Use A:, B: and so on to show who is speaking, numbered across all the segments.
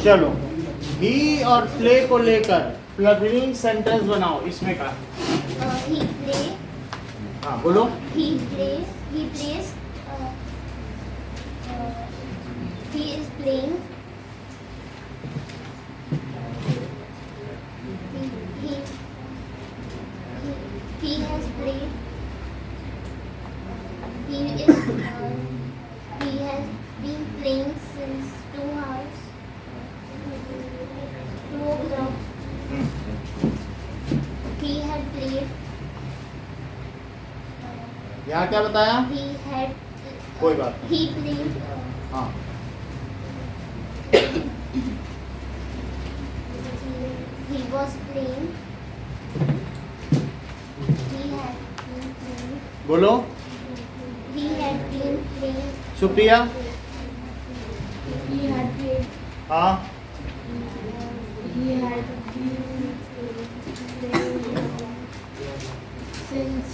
A: चलो, ही और प्ले को लेकर प्लगरिंग सेंटेंस बनाओ इसमें का।
B: he play
A: हाँ बोलो।
B: he plays he is playing he has played he has been playing since 2 hours 2 o'clock he had played
A: यहाँ क्या बताया?
B: he had
A: कोई बात नहीं।
B: he played
A: हाँ
B: he was playing he had been playing
A: बोलो।
B: he had been playing
A: Supriya.
B: he had played
A: हाँ
B: he had been playing since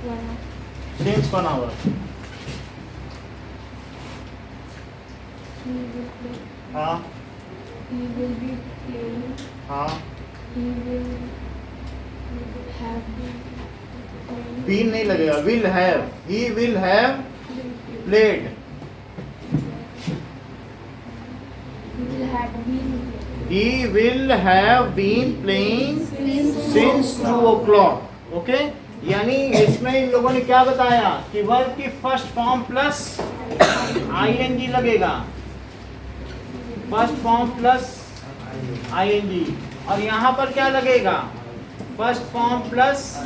B: 1 hour
A: since कौन आवर।
B: he will play
A: हाँ
B: he will be playing
A: हाँ
B: he will have been playing
A: been नहीं लगेगा, will have. He will have played.
B: he will have been
A: he will have been playing since 2 o'clock। Okay, यानी इसमें इन लोगों ने क्या बताया कि वर्ब की फर्स्ट फॉर्म प्लस आईएनजी लगेगा। फर्स्ट फॉर्म प्लस आईएनजी, और यहाँ पर क्या लगेगा? फर्स्ट फॉर्म प्लस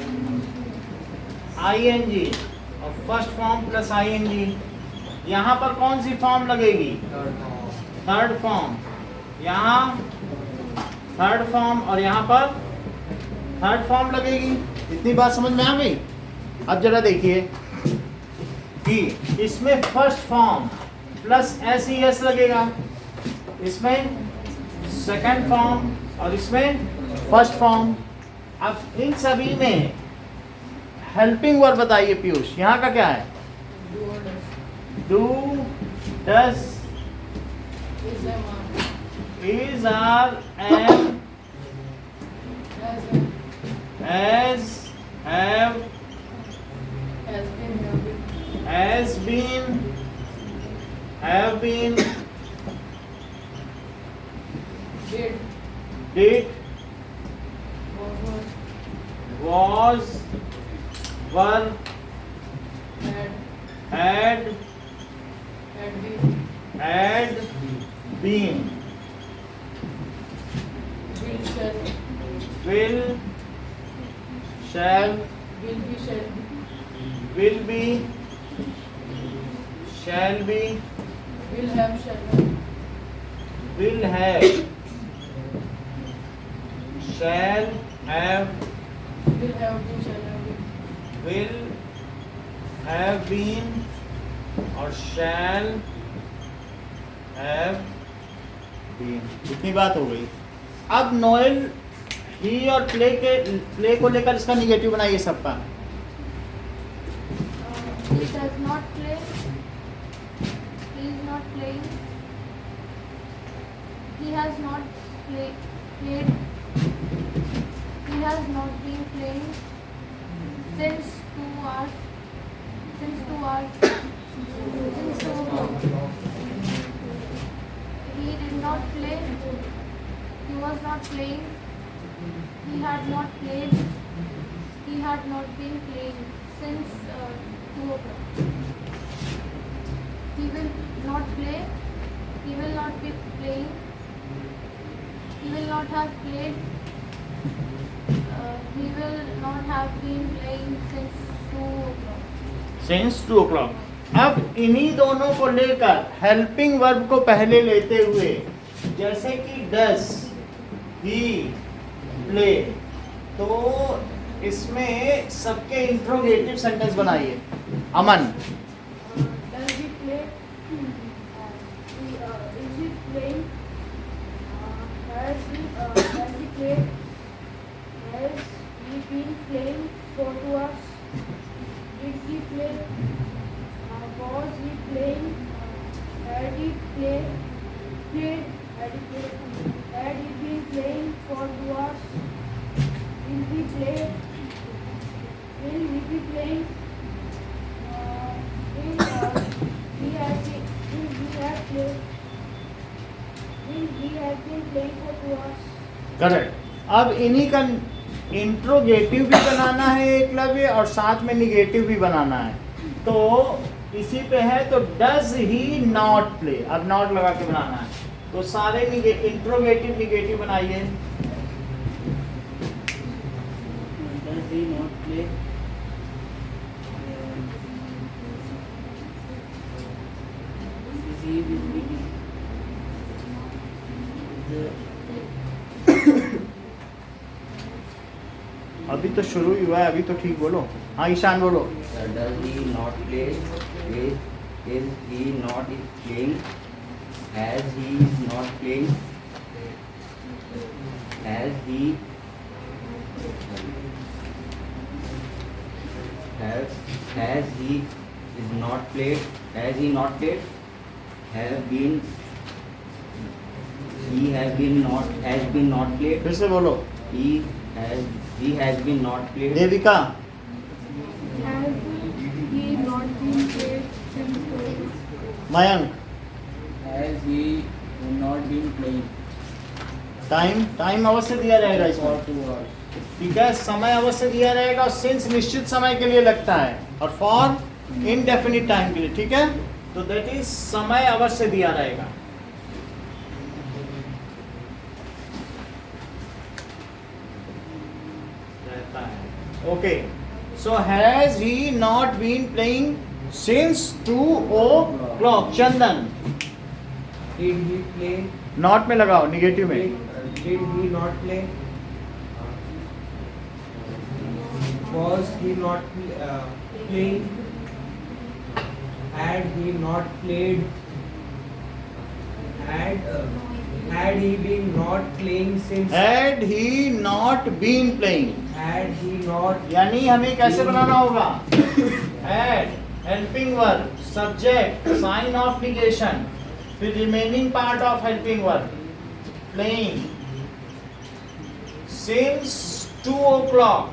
A: आईएनजी और फर्स्ट फॉर्म प्लस आईएनजी। यहाँ पर कौन सी फॉर्म लगेगी? Third form. यहाँ थर्ड फॉर्म और यहाँ पर थर्ड फॉर्म लगेगी। इतनी बात समझ में आ गई? अब जरा देखिए कि इसमें first form plus S E S लगेगा, इसमें सेकंड फॉर्म और इसमें फर्स्ट फॉर्म। अब इन सभी में हेल्पिंग वर्ब बताइए पीयूष, यहाँ का क्या है? Do, does, is, are, am, as, have, has been, have been, did, was, were, had been, will, shall, will be, shall be, will have, shall have, will have been और shall have been। इतनी बात हो गई। अब Noel ही और play को लेकर इसका निगेटिव बनाइए सबका।
B: he does not play he is not playing he has not played he has not been playing since 2 hours since 2 o'clock he did not play he was not playing he had not played he had not been playing since 2 o'clock he will not play he will not be playing he will not have played he will not have been playing since 2 o'clock
A: since 2 o'clock। अब इन्हीं दोनों को लेकर helping verb को पहले लेते हुए, जैसे कि डस, ही, प्ले, तो इसमें सबके इंट्रोगेटिव सेंटेंस बनाइए। अमन।
B: does he play is he playing has he played has he been playing for 2 hours did he play was he playing has been playing for 2 hours.
A: Correct. अब इन्हीं का इंट्रोगेटिव भी बनाना है एकलव्य और साथ में निगेटिव भी बनाना है। तो इसी पे है, तो डज ही नॉट प्ले, अब नॉट लगा के बनाना है। तो सारे इंट्रोगेटिव निगेटिव बनाइए।
C: Does he not play? Is he busy?
A: अभी तो शुरू ही हुआ है, अभी तो ठीक बोलो। हाँ ईशान बोलो।
C: Does he not play? Is he not playing? Has he not playing? Has he is not played? Has he not played? He has been not played.
A: फिर से बोलो।
C: He has been not played.
A: Devika.
B: Has he not been played since 2 hours?
A: Mayank.
C: Has he not been playing
A: time अवश्य दिया रहेगा
C: for
A: इसमें,
C: 2 hours?
A: ठीक है। समय अवश्य दिया रहेगा और सिंस निश्चित समय के लिए लगता है और फॉर इनडेफिनिट टाइम के लिए, ठीक है। तो दैट इज समय अवश्य दिया रहेगा। रहता है। Okay, so has he not been playing since 2 o'clock। Chandan.
D: Did he play?
A: Not में लगाओ, निगेटिव में।
D: Did he not play? Was he not playing? Had he not played? Had he been not playing since?
A: Had he not been playing,
D: Had he not?
A: यानी हमें कैसे बनाना होगा? Had, helping verb, subject, sign of negation, फिर remaining part of helping verb, playing, since 2 o'clock,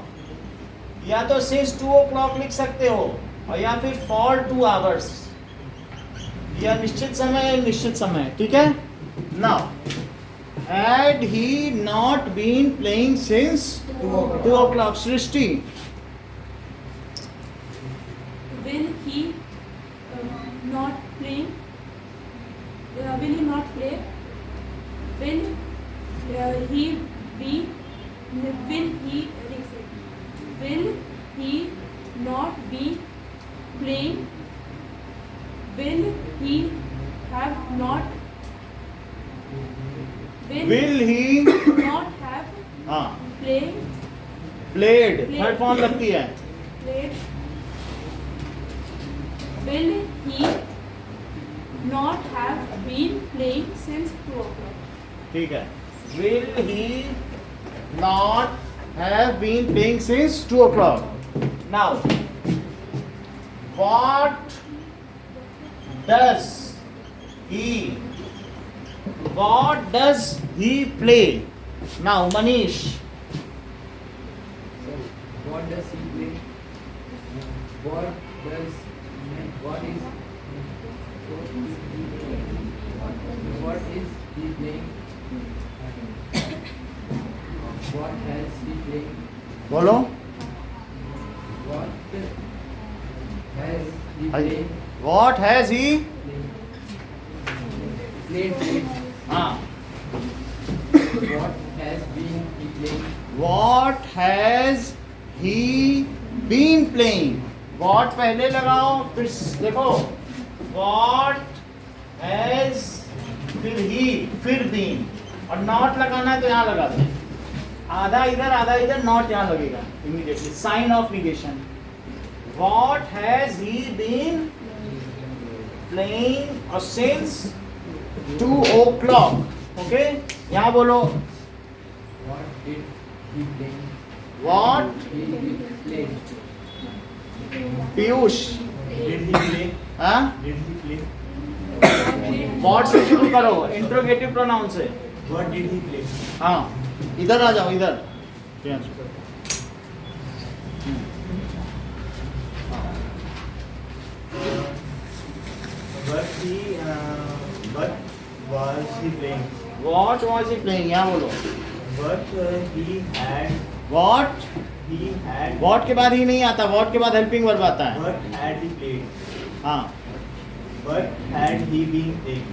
A: या तो since 2 o'clock लिख सकते हो और या फिर फॉर 2 hours, या निश्चित समय या निश्चित समय, ठीक है। Now had he not been playing since 2 o'clock। Srishti.
E: Will he not play? Will he not play? Will he be? Will he not be playing? Will he have not?
A: Will he
E: not have
A: हाँ
E: played?
A: Played, third form लगती है।
E: Played? Will he not have been playing since 2 o'clock?
A: ठीक है। Will he not have been playing since 2 o'clock। Now what does he play? Now Manish.
D: What does he play? What is he playing? What has he playing?
A: बोलो।
D: What has he playing?
A: What has he
D: Played.
A: हाँ
D: What has been he playing?
A: What has he been playing. What पहले लगाओ, फिर देखो what has, फिर ही, फिर been, और not लगाना है तो यहाँ लगा दो। आधा इधर, नॉट यहाँ लगेगा immediately, sign of negation. What has he been playing और सिंस 2 o'clock। ओके, यहाँ बोलो
D: What did he play?
A: What
D: He played.
A: Piyush.
F: Did he play?
A: हाँ
F: Did he play?
A: व्हाट से शुरू करो, इंट्रोगेटिव प्रोनाउन से।
F: What did he play?
A: हाँ इधर आ जाओ, इधर।
F: What was he playing?
A: What was he playing? यहाँ बोलो.
F: What he had
A: What?
F: he had
A: What के बाद ही नहीं आता. What के बाद helping verb आता है.
F: what had he played?
A: हाँ.
F: What had he been playing?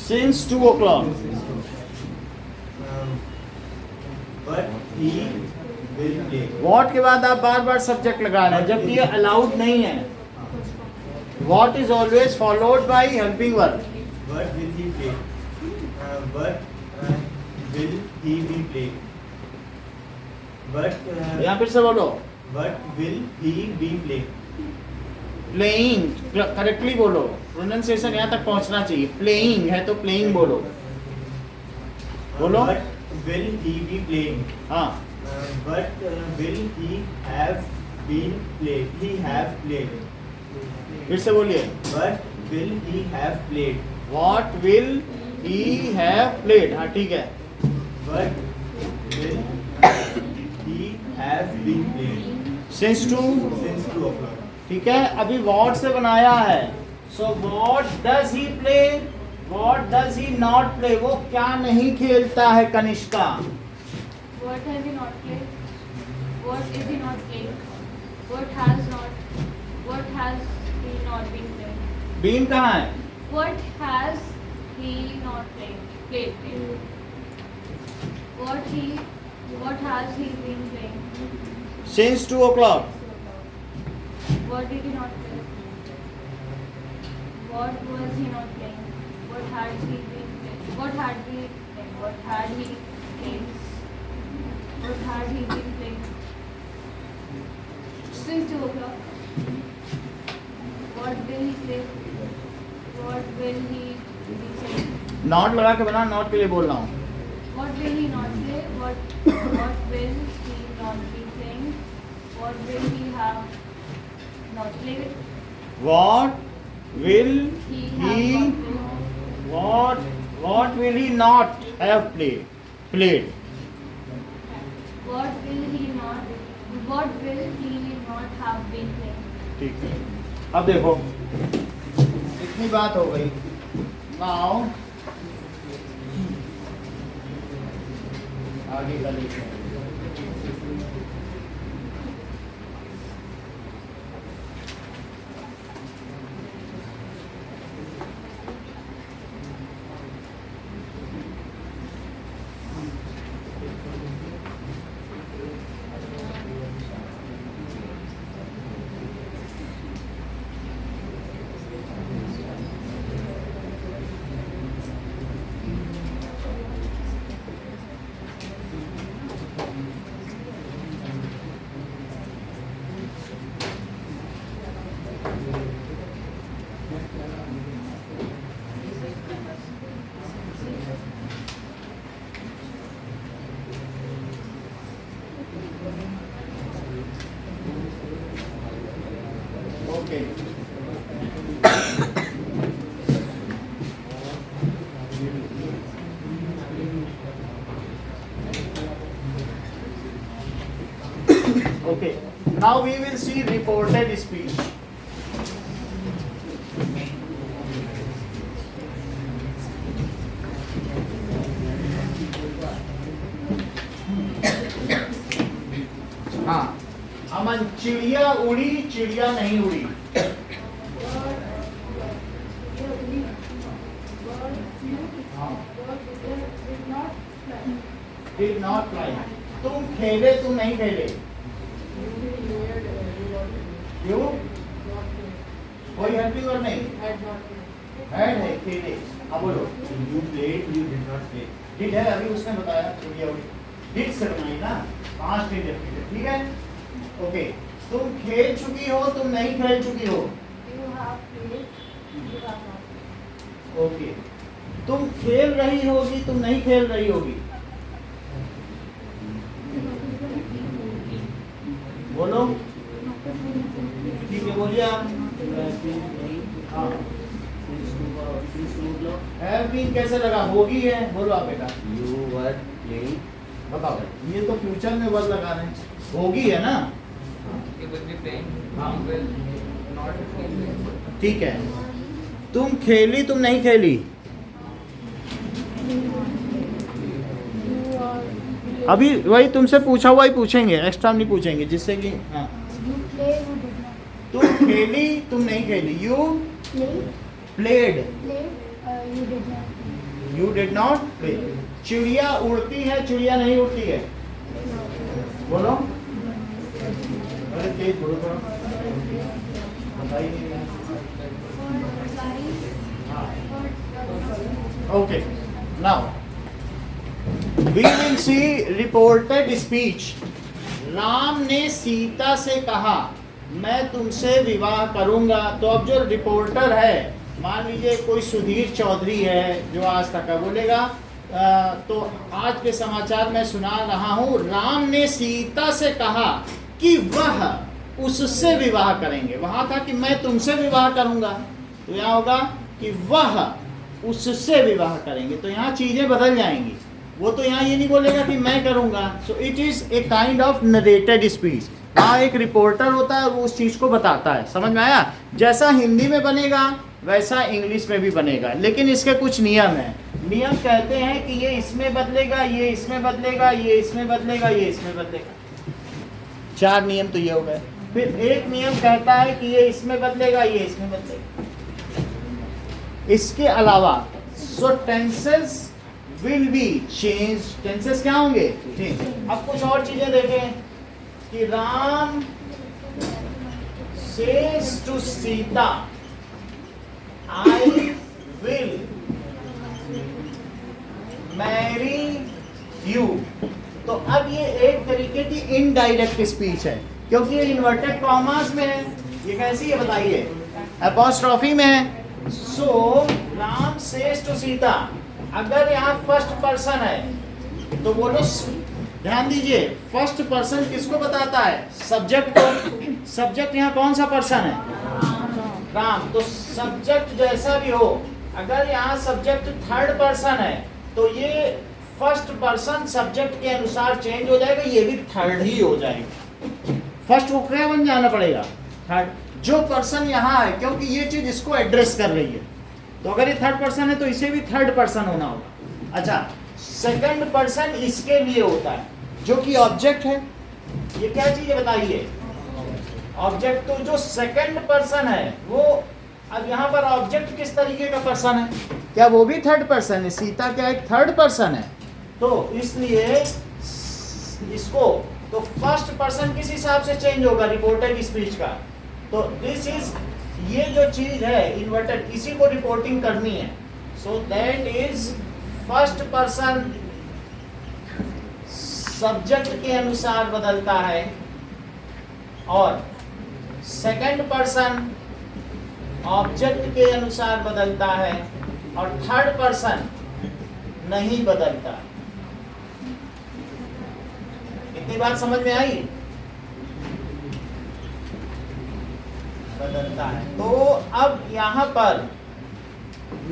A: Since 2 o'clock.
F: What he will play.
A: What के बाद आप बार बार सब्जेक्ट लगा रहे हैं जबकि ये अलाउड नहीं है. What is always followed by helping verb.
F: What will he play? What will he be playing?
A: यहाँ फिर से बोलो.
F: What will he be playing?
A: Playing correctly बोलो. प्रोनाउंसिएशन यहाँ तक पहुँचना चाहिए. Playing है तो playing बोलो. बोलो.
F: What will he be playing?
A: हाँ.
F: What will he have been played? He have played.
A: फिर से बोलिए.
F: What will he have played?
A: What will he have played? हाँ ठीक है.
F: What will he have been playing?
A: Since 2.
F: Since 2 o'clock.
A: ठीक है. अभी what से बनाया है. So what does he play? What does he not play? वो क्या नहीं खेलता है Kanishka.
B: What has he not played? What is he not playing? What has he not been playing?
A: Been कहाँ है.
B: What has he not played? What has he been playing?
A: Since 2 o'clock.
B: What did he not play? What was he not playing? What had he been playing? What had he playing? What had he playing? What had he been playing? Since 2 o'clock. What will he play? What will he be saying?
A: Not लगा के बना. Not के लिए बोल रहा हूँ.
B: What will he not play? What will he not be playing? What will he have not played?
A: What will
B: He
A: he
B: have not played.
A: what will he not have played?
B: What will he not have been playing?
A: ठीक है. अब देखो इतनी बात हो गई. Now आगे का देखते हैं. Okay. Okay. Now we will see reported speech. हाँ. अमन चिड़िया उड़ी चिड़िया नहीं उड़ी. हाँ. Did not fly. तुम खेले तुम नहीं खेले. क्यों? कोई हेल्पिंग और नहीं. Had है खेले. अब बोलो.
F: You played, you did not play.
A: Did है अभी उसने बताया चिड़िया उड़ी. डिड से बनाई ना. पांच डिड है. ठीक है. ओके. तुम खेल चुकी हो तुम नहीं खेल चुकी हो.
B: You have played. You have not.
A: Okay. तुम खेल रही होगी तुम नहीं खेल रही होगी. बोलो. ठीक है बोलिए आप. हाँ. हैव बीन कैसे लगा. होगी है. बोलो आप बेटा.
C: You were playing.
A: बताओ. ये तो फ्यूचर में वर्ड लगा रहे हैं. होगी है ना.
D: You will be playing.
A: हाँ.
D: You will not be playing.
A: ठीक है. तुम खेली तुम नहीं खेली. अभी वही तुमसे पूछा हुआ ही पूछेंगे, एक्स्ट्रा नहीं पूछेंगे, जिससे कि हाँ
B: You play, you did not.
A: तुम खेली, तुम नहीं खेली, you
B: Play,
A: played,
B: you did not.
A: You did not play. चिड़िया उड़ती है, चिड़िया नहीं उड़ती है, बोलो। अरे तेज बोलो थोड़ा, बताइए नहीं रहा। Okay, now we will see reported speech. Ram ने सीता से कहा मैं तुमसे विवाह करूंगा। तो अब जो रिपोर्टर है, मान लीजिए कोई सुधीर चौधरी है जो आज तक का बोलेगा, तो आज के समाचार में सुना रहा हूं, राम ने सीता से कहा कि वह उससे विवाह करेंगे। वहां था कि मैं तुमसे विवाह करूंगा, तो यहाँ होगा कि वह उससे विवाह करेंगे। तो यहाँ चीजें बदल जाएंगी, वो तो यहाँ ये नहीं बोलेगा कि मैं करूंगा। So it is a kind of narrated speech. वहाँ एक रिपोर्टर होता है, वो उस चीज को बताता है। समझ में आया? जैसा हिंदी में बनेगा वैसा इंग्लिश में भी बनेगा, लेकिन इसके कुछ नियम हैं। नियम कहते हैं कि ये इसमें बदलेगा, ये इसमें बदलेगा, ये इसमें बदलेगा, ये इसमें बदलेगा। 4 नियम तो ये हो गए। फिर एक नियम कहता है कि ये इसमें बदलेगा, ये इसमें बदलेगा। इसके अलावा so tenses will be change. Tenses क्या होंगे? चेंज। अब कुछ और चीजें देखें कि Ram says to Sita I will marry you. तो अब ये एक तरीके की इनडायरेक्ट स्पीच है, क्योंकि ये इन्वर्टेड कॉमास में है। ये कैसी है बताइए? अपॉस्ट्रोफी में है। सो राम सेज टू सीता, अगर यहाँ फर्स्ट पर्सन है तो बोलो, ध्यान दीजिए, फर्स्ट पर्सन किसको बताता है? सब्जेक्ट को। सब्जेक्ट यहाँ कौन सा पर्सन है? राम। तो सब्जेक्ट जैसा भी हो, अगर यहाँ सब्जेक्ट थर्ड पर्सन है तो ये फर्स्ट पर्सन सब्जेक्ट के अनुसार चेंज हो जाएगा, ये भी थर्ड ही हो जाएगा। फर्स्ट को क्या बन जाना पड़ेगा? थर्ड। जो पर्सन यहाँ है, क्योंकि ये चीज इसको एड्रेस कर रही है, तो अगर ये थर्ड पर्सन है तो इसे भी थर्ड पर्सन होना होगा। अच्छा, सेकंड पर्सन इसके लिए होता है जो कि ऑब्जेक्ट है। ये क्या चीज है बताइए? ऑब्जेक्ट। तो जो सेकंड पर्सन है वो, अब यहाँ पर ऑब्जेक्ट किस तरीके का पर्सन है? क्या वो भी थर्ड पर्सन है? सीता क्या एक थर्ड पर्सन है? तो इसलिए इसको तो फर्स्ट पर्सन किस हिसाब से चेंज होगा रिपोर्टेड स्पीच का? तो दिस इज, ये जो चीज है इन्वर्टेड, इसी को रिपोर्टिंग करनी है। So that is first person subject के अनुसार बदलता है, और सेकंड पर्सन ऑब्जेक्ट के अनुसार बदलता है, और थर्ड पर्सन नहीं बदलता। इतनी बात समझ में आई? बदलता है। तो अब यहाँ पर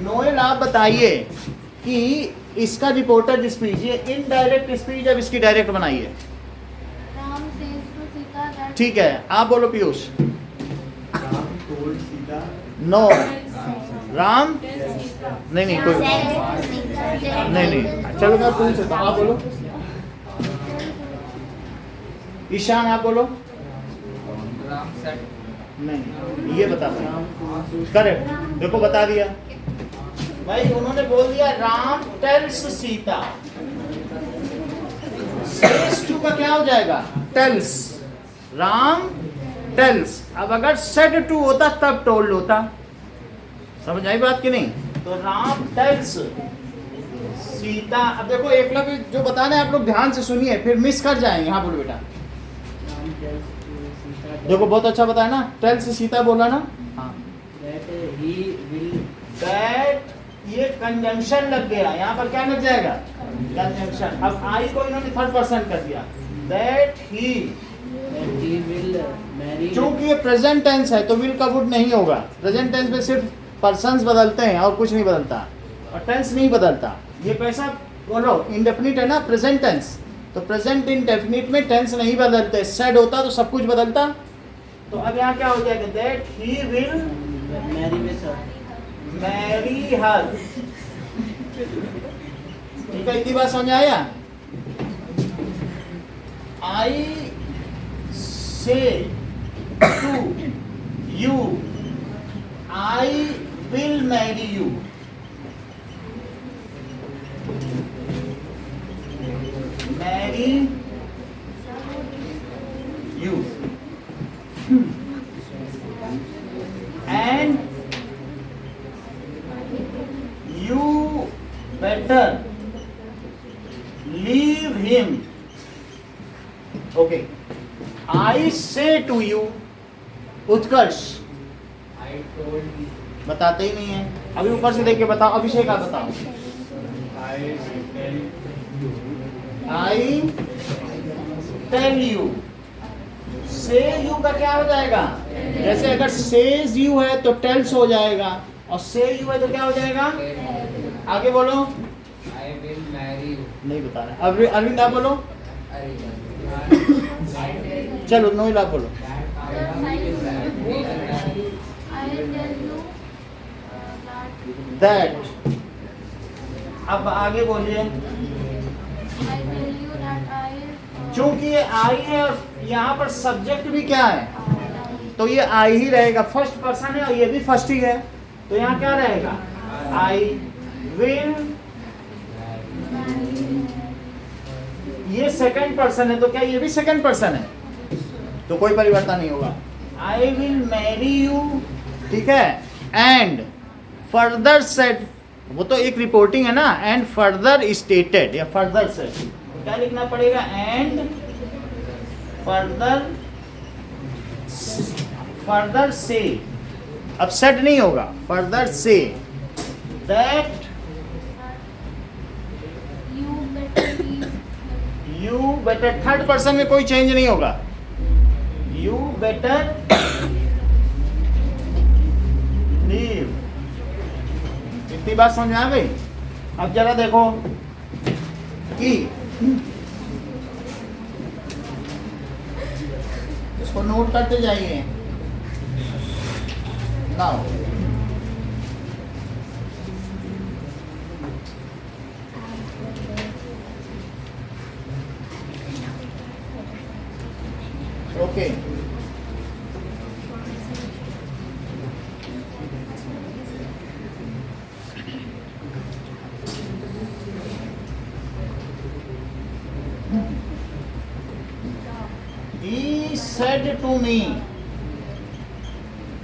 A: नोएल आप बताइए कि इसका रिपोर्टेड स्पीच, ये इनडायरेक्ट स्पीच, अब इसकी डायरेक्ट बनाइए।
B: Ram says to Sita that.
A: ठीक है, आप बोलो Piyush.
F: Ram told Sita.
A: No, Ram नहीं नहीं कोई नहीं, चलो मैं पूछ सकता हूँ, आप बोलो। ईशान आप बोलो।
D: Ram said.
A: नहीं, ये बताते हैं। करेक्ट, देखो बता दिया भाई, उन्होंने बोल दिया Ram tells Sita. Says to का क्या हो जाएगा? टेल्स। राम टेल्स। अब अगर सेड टू होता तब टोल्ड होता। समझ आई बात कि नहीं? तो राम टेल्स सीता। अब देखो एकलव्य जो बता रहे हैं आप लोग ध्यान से सुनिए, फिर मिस कर जाएंगे। हाँ बोलो बेटा। देखो बहुत अच्छा बताया ना, टेल्स सीता बोला ना। हाँ, दैट ये कंजंक्शन लग गया, यहाँ पर क्या लग जाएगा? कंजंक्शन। अब आई को इन्होंने थर्ड पर्सन कर दिया, दैट ही
C: will marry.
A: चूंकि ये प्रेजेंट टेंस है तो विल का वुड नहीं होगा। प्रेजेंट टेंस में सिर्फ पर्सन्स बदलते हैं और कुछ नहीं बदलता, और टेंस नहीं बदलता। ये कैसा बोलो, इंडेफिनिट है ना प्रेजेंट टेंस, तो प्रेजेंट इंडेफिनिट में टेंस नहीं बदलते। सेड होता तो सब कुछ बदलता। तो अब यहाँ क्या हो जाएगा? That he will marry her. ठीक है, इतनी बात समझ आया? I say to you, I will marry you. Marry you. And you better leave him. Okay. I say to you, Utkarsh
D: I told you.
A: बताते ही नहीं है. अभी ऊपर से देख के बताओ. अभिषेक आप बताओ.
F: I
A: I
F: tell you.
A: tell you. Say you का क्या हो जाएगा? जैसे अगर says you है तो tells हो जाएगा, और say you है तो क्या हो जाएगा? आगे बोलो.
D: I will marry you.
A: नहीं बता रहे. अरविंद आप बोलो. चलो नोएल आप बोलो.
B: I tell you
A: That. अब आगे बोलिए.
B: I tell you that I
A: चूंकि ये आई है और यहाँ पर सब्जेक्ट भी क्या है, तो ये आई ही रहेगा. फर्स्ट पर्सन है और ये भी फर्स्ट ही है, तो यहाँ क्या रहेगा? I will. ये सेकंड पर्सन है तो क्या ये भी सेकंड पर्सन है? तो कोई परिवर्तन नहीं होगा. आई विल मैरी यू. ठीक है. एंड फर्दर सेड, वो तो एक रिपोर्टिंग है ना. एंड फर्दर स्टेटेड या फर्दर सेड, क्या लिखना पड़ेगा? एंड फर्दर से. अब सेड नहीं होगा, फर्दर से. That
B: you better leave
A: you better. Third person में कोई चेंज नहीं होगा. You better leave. इतनी बात समझ में आ गई? अब जरा देखो कि इसको नोट करते जाइए. Now okay. He said to me.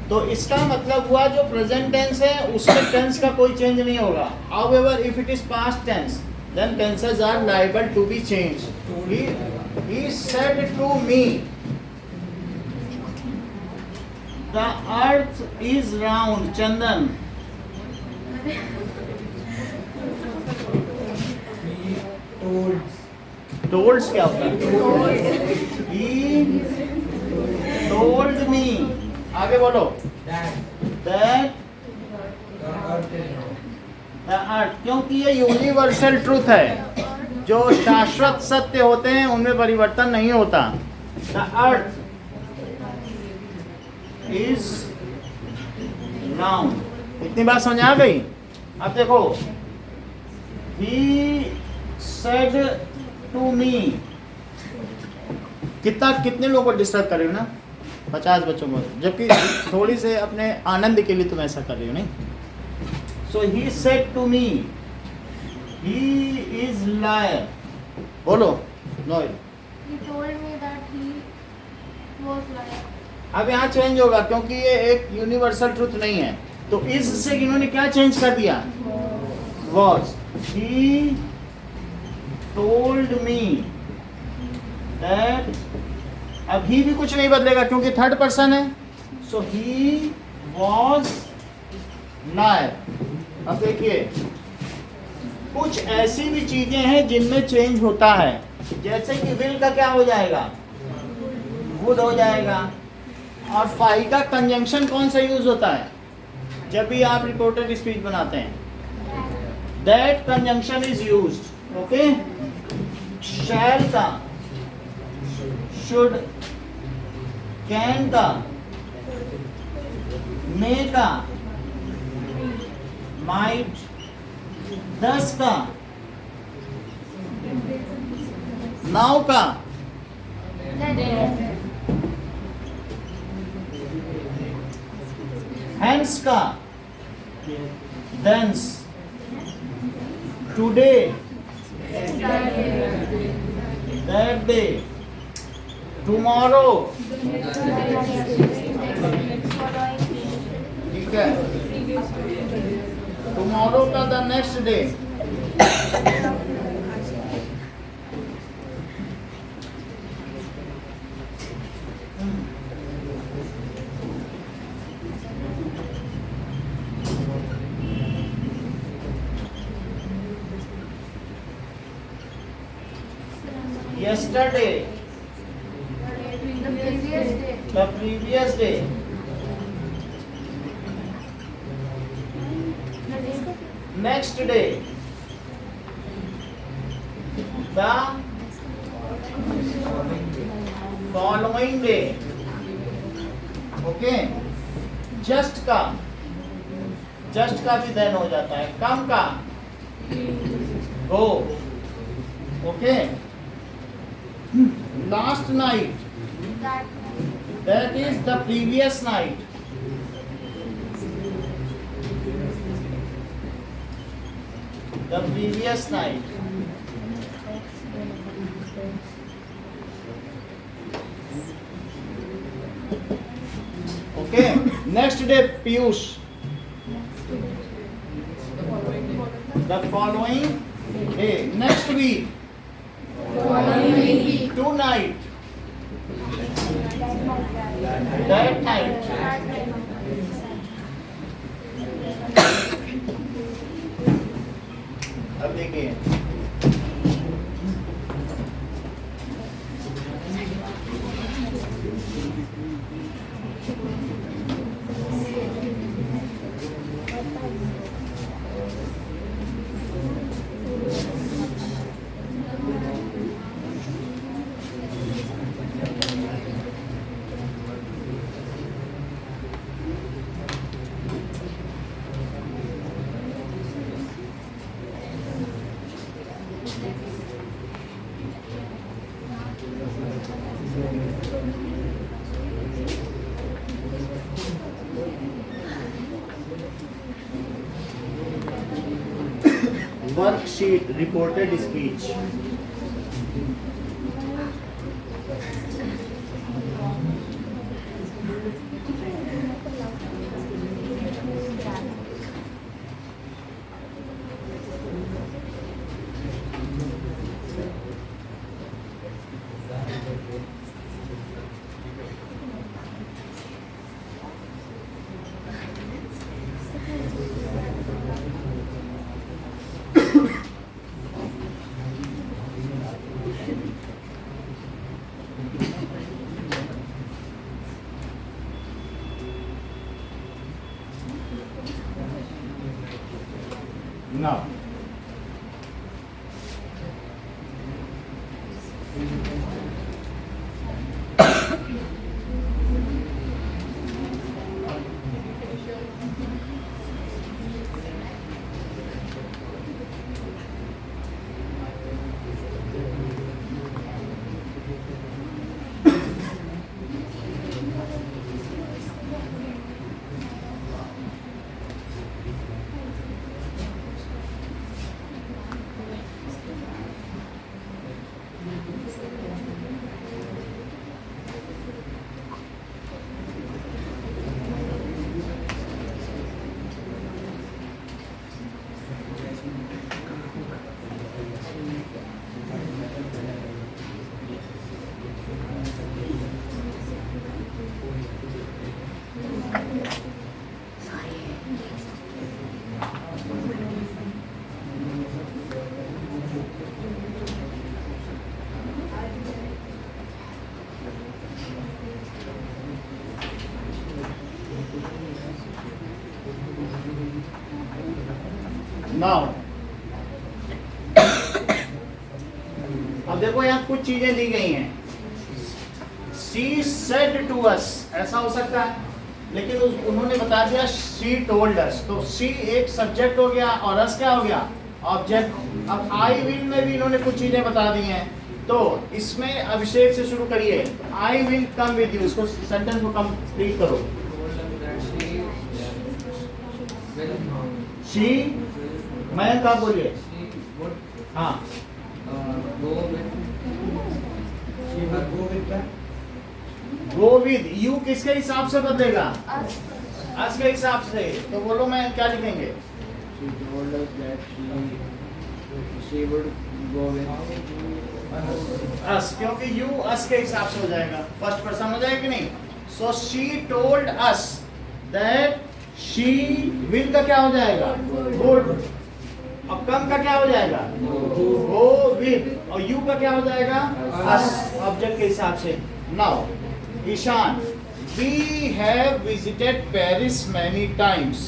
A: तो इसका मतलब हुआ जो प्रेजेंट टेंस है उसमें टेंस का कोई चेंज नहीं होगा. However, if it is past tense, then tenses are liable to be changed. He said to me, the earth is round. Chandan.
D: He told.
A: Told क्या होता है? He told me. आगे बोलो.
D: That
A: That
D: the earth is round.
A: the earth, क्योंकि ये universal truth है. जो शाश्वत सत्य होते हैं उनमें परिवर्तन नहीं होता. The earth is round. इतनी बात समझ आ गई? अब देखो. He said to me. कितने लोगों को डिस्टर्ब कर रहे हो ना? 50 बच्चों को, जबकि थोड़ी से अपने आनंद के लिए तुम ऐसा कर रहे हो नहीं. So he said to me, he is liar. बोलो Noel.
B: he told me that he was liar.
A: अब यहाँ चेंज होगा क्योंकि ये एक यूनिवर्सल ट्रूथ नहीं है. तो इस से इन्होंने क्या चेंज कर दिया? Was. He told me that. अब ही भी कुछ नहीं बदलेगा क्योंकि थर्ड पर्सन है. सो ही वॉज लायर. अब देखिए कुछ ऐसी भी चीजें हैं जिनमें चेंज होता है. जैसे कि विल का क्या हो जाएगा? वुड हो जाएगा. और फाई का कंजंक्शन कौन सा यूज होता है जब भी आप रिपोर्टेड स्पीच बनाते हैं? That conjunction is used. Okay. Shall का, शुड, कैन का, मे का, माइट, दस का, नाउ का, हैंस का thence, today, that day, tomorrow, ठीक है, tomorrow का the next day, yesterday, the previous day, next day, the following day, okay, just का भी then हो जाता है, कम का go, okay, last night, that is the previous night, the previous night, okay, next day Piyush, the following day, next week, tonight, that night, अब देखिए worksheet reported speech. Now, now, अब देखो यहाँ कुछ चीजें दी गई हैं. She said to us, ऐसा हो सकता है, लेकिन उन्होंने बता दिया she told us, तो she एक सब्जेक्ट हो गया और us क्या हो गया, ऑब्जेक्ट. अब I will में भी इन्होंने कुछ चीजें बता दी हैं, तो इसमें अभिषेक से शुरू करिए. I will come with you. इसको सेंटेंस को कंप्लीट करो. शी मैं क्या बोलिए. हाँ गो विद यू किसके हिसाब से बदलेगा. आज के हिसाब से. तो बोलो मैं क्या लिखेंगे. अस क्योंकि यू अस के हिसाब से हो जाएगा. फर्स्ट पर्सन हो जाएगा कि नहीं. So she told us that she will का क्या हो जाएगा. गुड. और कम का क्या हो जाएगा. Go with. और यू का क्या हो जाएगा. अस ऑब्जेक्ट के हिसाब से. Now Ishan we have visited Paris many times.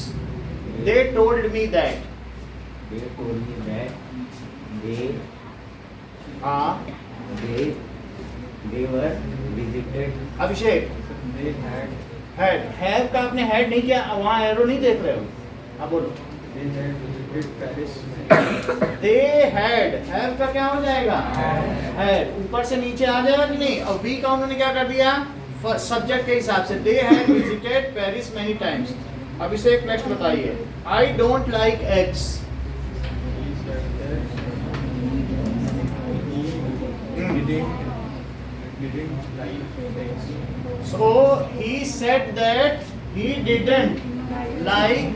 A: They told me that.
C: They told me that they were visited.
A: Abhishek
F: They had
A: have का आपने हैड नहीं किया. वहाँ एरो नहीं देख रहे हो. अब बोलो.
F: they had visited Paris.
A: They had have का क्या हो जाएगा. हैड ऊपर से नीचे आ जाएगा कि नहीं. और वी का उन्होंने क्या कर दिया सब्जेक्ट के हिसाब से. They had visited Paris many times. Abhishek next बताइए. I don't like eggs.
F: He didn't like eggs.
A: So he said that he didn't like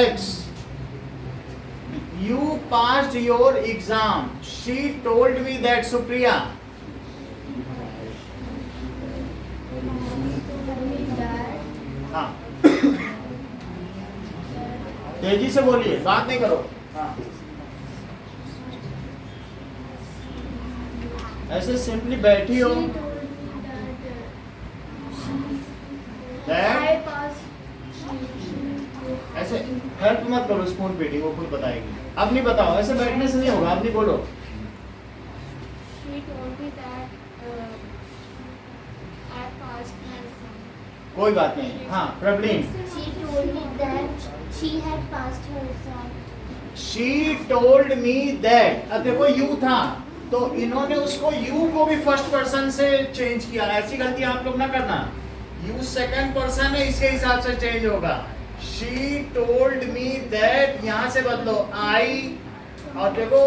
A: eggs. You passed your exam. She told me that. Supriya. हाँ तेजी से बोलिए. बात नहीं करो. हाँ ऐसे सिंपली बैठी हो. That ऐसे हेल्प मत करो. स्पून फीडिंग वो खुद बताएगी. अब नहीं बताओ. ऐसे बैठने से नहीं होगा. अब नहीं बोलो.
B: She told me that I passed my exam.
A: कोई बात नहीं. हाँ Praveen.
G: She told me that she had passed her exam.
A: She told me that. अब देखो यू था तो इन्होंने उसको यू को भी फर्स्ट पर्सन से चेंज किया. ऐसी गलती आप लोग ना करना. यू सेकंड पर्सन है इसके हिसाब से चेंज होगा. She told me that यहाँ से बदलो आई. और देखो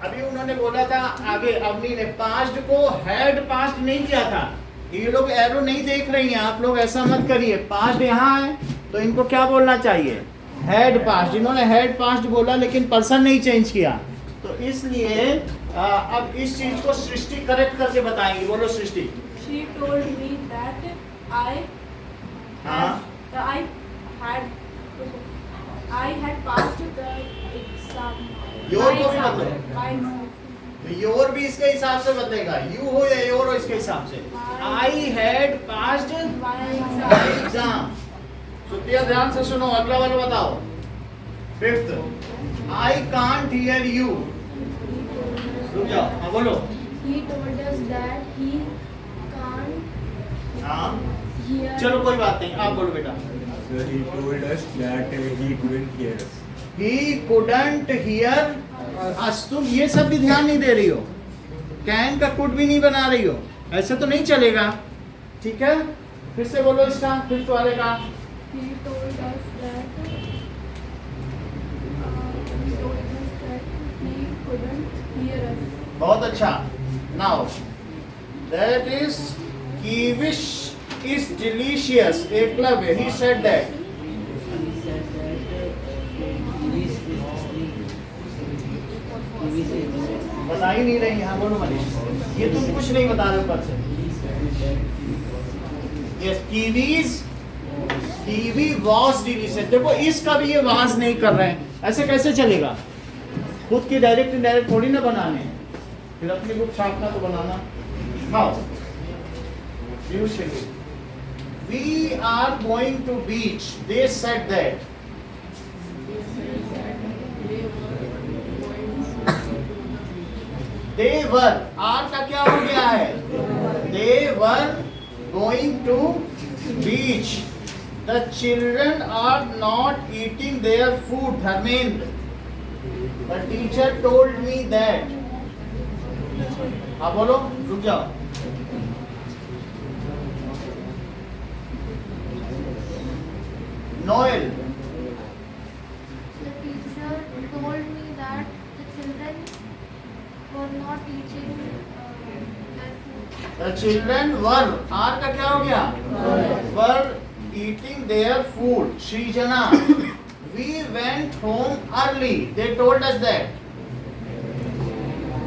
A: अभी उन्होंने बोला था आगे अवनी ने पास्ट को हैड पास्ट नहीं किया था. ये लोग एरो नहीं देख रही हैं. आप लोग ऐसा मत करिए. पास्ट यहाँ है तो इनको क्या बोलना चाहिए. Had passed. इन्होंने हैड पास्ट बोला लेकिन पर्सन नहीं चेंज किया. तो इसलिए अब इस चीज को सृष्टि करेक्ट करके बताएंगे. बोलो सृष्टि.
E: She told me that
A: हाँ
E: I had passed the exam.
A: Your
E: My
A: को भी
E: exam.
A: बदलो.
E: My exam.
A: तो योर भी इसके हिसाब से बदलेगा. यू हो या योर हो इसके हिसाब से. I had passed
E: My exam.
A: Exam. Supriya ध्यान से सुनो. अगला वाला बताओ. Fifth. I can't hear you. रुक जाओ. हाँ बोलो.
G: He told us that he can't
A: हाँ
G: hear.
A: चलो कोई बात नहीं. आप बोलो बेटा.
F: So he told us that he couldn't hear us.
A: He couldn't hear us. तुम ये सब भी ध्यान नहीं दे रही हो. कैन का कुड भी नहीं बना रही हो. ऐसे तो नहीं चलेगा. ठीक है फिर से बोलो इसका फिफ्थ वाले का.
B: He told us that he couldn't hear us.
A: बहुत अच्छा. Now that is quiche is delicious. Eklavya he said that. बता ही नहीं रही. हाँ बोलो मनीष. ये तुम कुछ नहीं बता रहे ऊपर से. Yes Kiwis. Kiwi was delicious. देखो इसका भी ये वाज नहीं कर रहे हैं. ऐसे कैसे चलेगा. खुद की डायरेक्ट इनडायरेक्ट थोड़ी ना बनाने हैं. फिर अपनी बुक छापना तो बनाना. How usually we are going to beach. They said that. They were. Are का क्या हो गया है. They were going to beach. The children are not eating their food. Dharmendra. The teacher told me that. हाँ बोलो, रुक जाओ। Noel,
B: The teacher told me that the children were not eating their food.
A: the children were, R का क्या हो गया? Were eating their food. Srijana, we went home early. They told us that.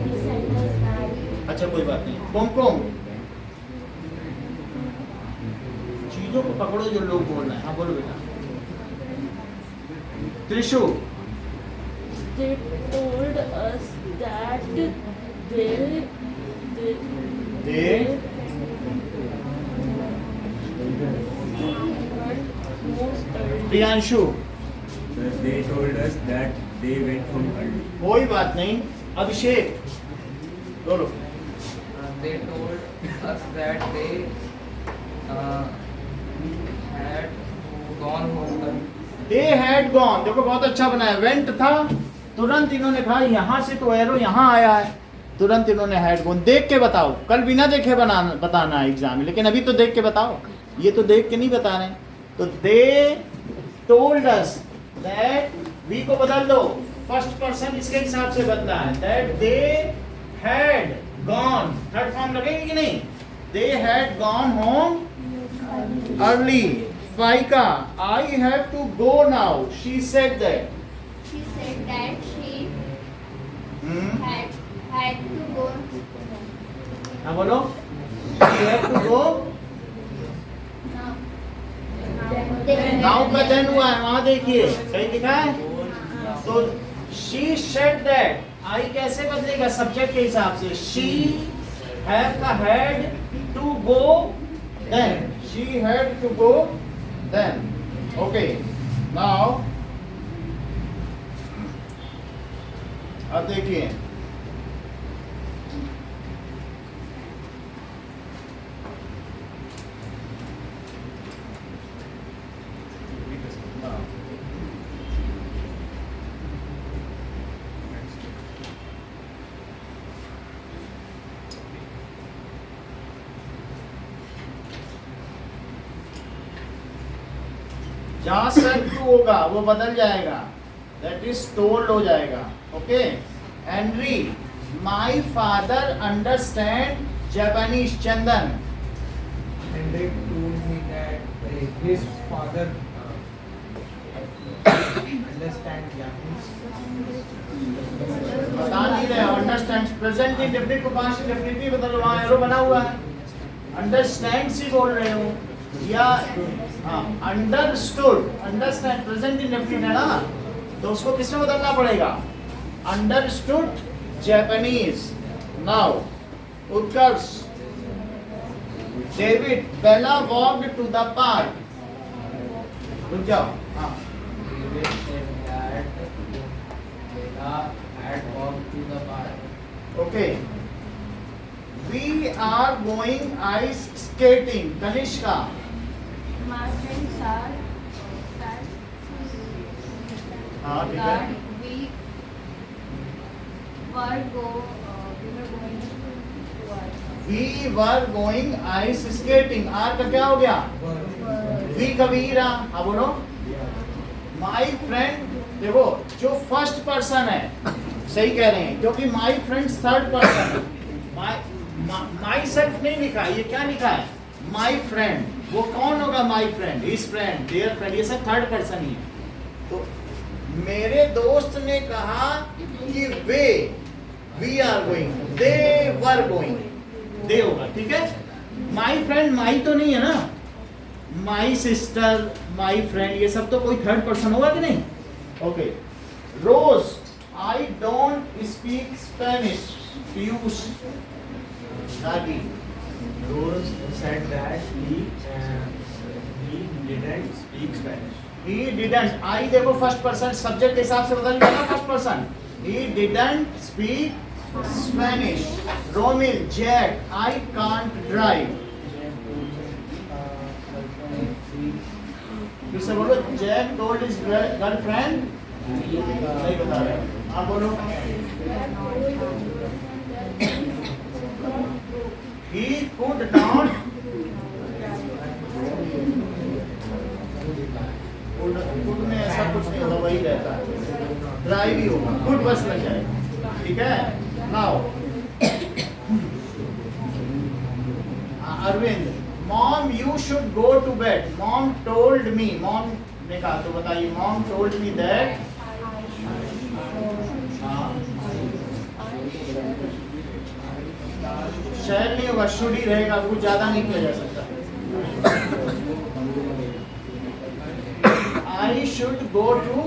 G: He sent us back.
A: अच्छा कोई बात नहीं। कुमकुम, चीजों को पकड़ो जो लोग बोल रहे हैं। हाँ बोलो बेटा। Trishu,
E: They told us that they
A: they Priyanshu,
F: They told us that they went home early.
A: कोई बात नहीं। अभिषेक, बोलो।
D: They told us that they had gone home early.
A: They had gone, देखो बहुत अच्छा बनाया। वेंट था, तुरंत इन्होंने कहा यहाँ से तो एरो यहाँ आया है, तुरंत इन्होंने हैड गॉन। देख के बताओ, कल बिना देखे बताना है एग्जाम में, लेकिन अभी तो देख के बताओ। ये तो देख के नहीं बता रहे। तो they told us that, we को बदल दो, फर्स्ट पर्सन इसके हिसाब से बदला है। That they had gone, third form लगेगी कि नहीं? They had gone home early. फाइका, I have to go now, she said that.
G: She said that she had to go.
A: हाँ बोलो, she have to go. Now का then हुआ है, वहां देखिए सही लिखा है। तो शी सेड दैट, आई कैसे बदलेगा? सब्जेक्ट के हिसाब से। शी हैव का had to go then, she had to go then. Okay, now अब देखिए, जहां सेट टू होगा वो बदल जाएगा, दैट इज टोल्ड हो जाएगा। Okay, Andre, my father understand Japanese. Chandan,
D: And they told me that his father understands Japanese.
A: बता नहीं रहे, अंडरस्टैंड प्रेजेंट इंडेफिनिट को पास्ट इंडेफिनिट भी बदल, वहां एरो बना हुआ है। अंडरस्टैंड सी बोल रहे हो या अंडरस्टूड, अंडरस्टैंड प्रेजेंट इंडेफिनिट है ना, तो उसको किसमें बदलना पड़ेगा? Understood Japanese. Now Utkarsh, David, Bella walked to the park. रुक जाओ। हाँ,
D: David said that Bella had walked to the park.
A: Okay, we are going ice skating. Kanishka,
B: My friends are that
A: हाँ ठीक है।
B: we were going to
A: we were going ice skating. Are का क्या हो गया? वी कबीरा। हाँ बोलो। माई फ्रेंड, देखो जो फर्स्ट पर्सन है सही कह रहे हैं, क्योंकि my friends third person. My self नहीं लिखा, ये क्या लिखा है? My friend. वो कौन होगा? My friend, his friend, there friend, ये सब थर्ड पर्सन ही है। तो मेरे दोस्त ने कहा कि we are going, they were going, they होगा, ठीक है। माई फ्रेंड, माई तो नहीं है ना, माई सिस्टर, माई फ्रेंड, ये सब तो कोई थर्ड पर्सन होगा कि नहीं? Okay, Rose, I don't speak Spanish. Piyush, Nagi,
F: Rose said that he didn't speak Spanish.
A: he didn't, I देखो फर्स्ट पर्सन सब्जेक्ट के हिसाब से बदल गया ना, first person. he didn't speak Spanish. Romil, Jack, I can't drive। फिर से बोलो, जैक told his girlfriend, नहीं बता रहे, आप बोलो। He could not could में ऐसा कुछ नहीं होगा, वही रहता है, ड्राइव ही होगा, could बस लग जाएगा, ठीक है। Now Arvind, mom you should go to bed, mom told me, mom ने कहा, तो बताइए, मॉम टोल्ड मी दैट, शायद नहीं होगा, शुड ही रहेगा, कुछ ज्यादा नहीं किया जा सकता। I should go to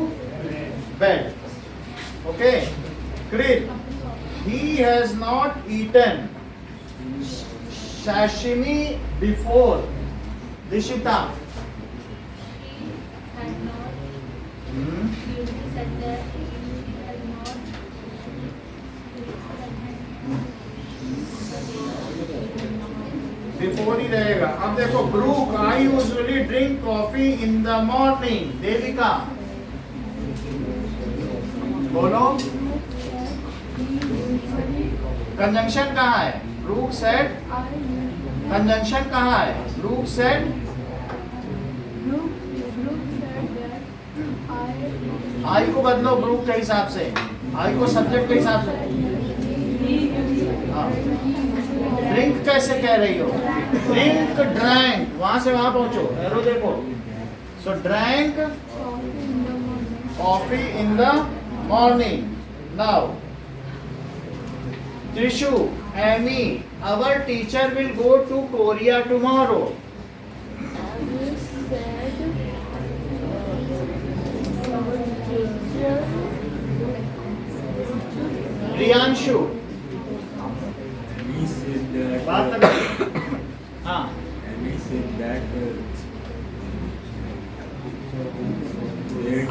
A: bed. Okay. Great. He has not eaten sashimi before. Dishita.
B: Had not. You said that he had not.
A: Before ही रहेगा। अब देखो, Brook, I usually drink coffee in the morning. Devika, बोलो, conjunction कहाँ है? Brooke said, conjunction कहाँ है? Brooke said, आई को बदलो ब्रूक के हिसाब से, आई को सब्जेक्ट के हिसाब से। ड्रिंक कैसे कह रही हो? ड्रिंक, ड्रैंक, वहां से वहां पहुंचो, एरो देखो। So drank coffee in the morning. Now Trishu, Amy, our teacher will go to Korea tomorrow. Priyanshu, बात कर, हाँ,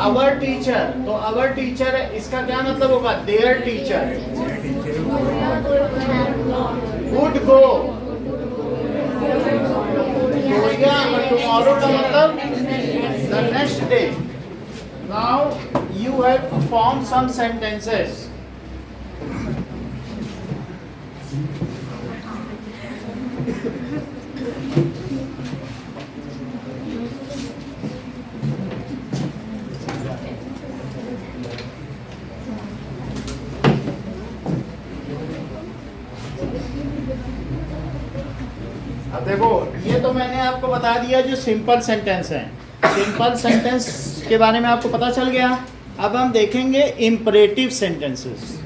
A: अवर टीचर, तो अवर टीचर है, इसका क्या मतलब होगा? Their teacher would go Korea, और टुमारो का मतलब the next day. Now you have to form some sentences. अब देखो, ये तो मैंने आपको बता दिया जो सिंपल सेंटेंस है। सिंपल सेंटेंस के बारे में आपको पता चल गया। अब हम देखेंगे इंपरेटिव सेंटेंसेस।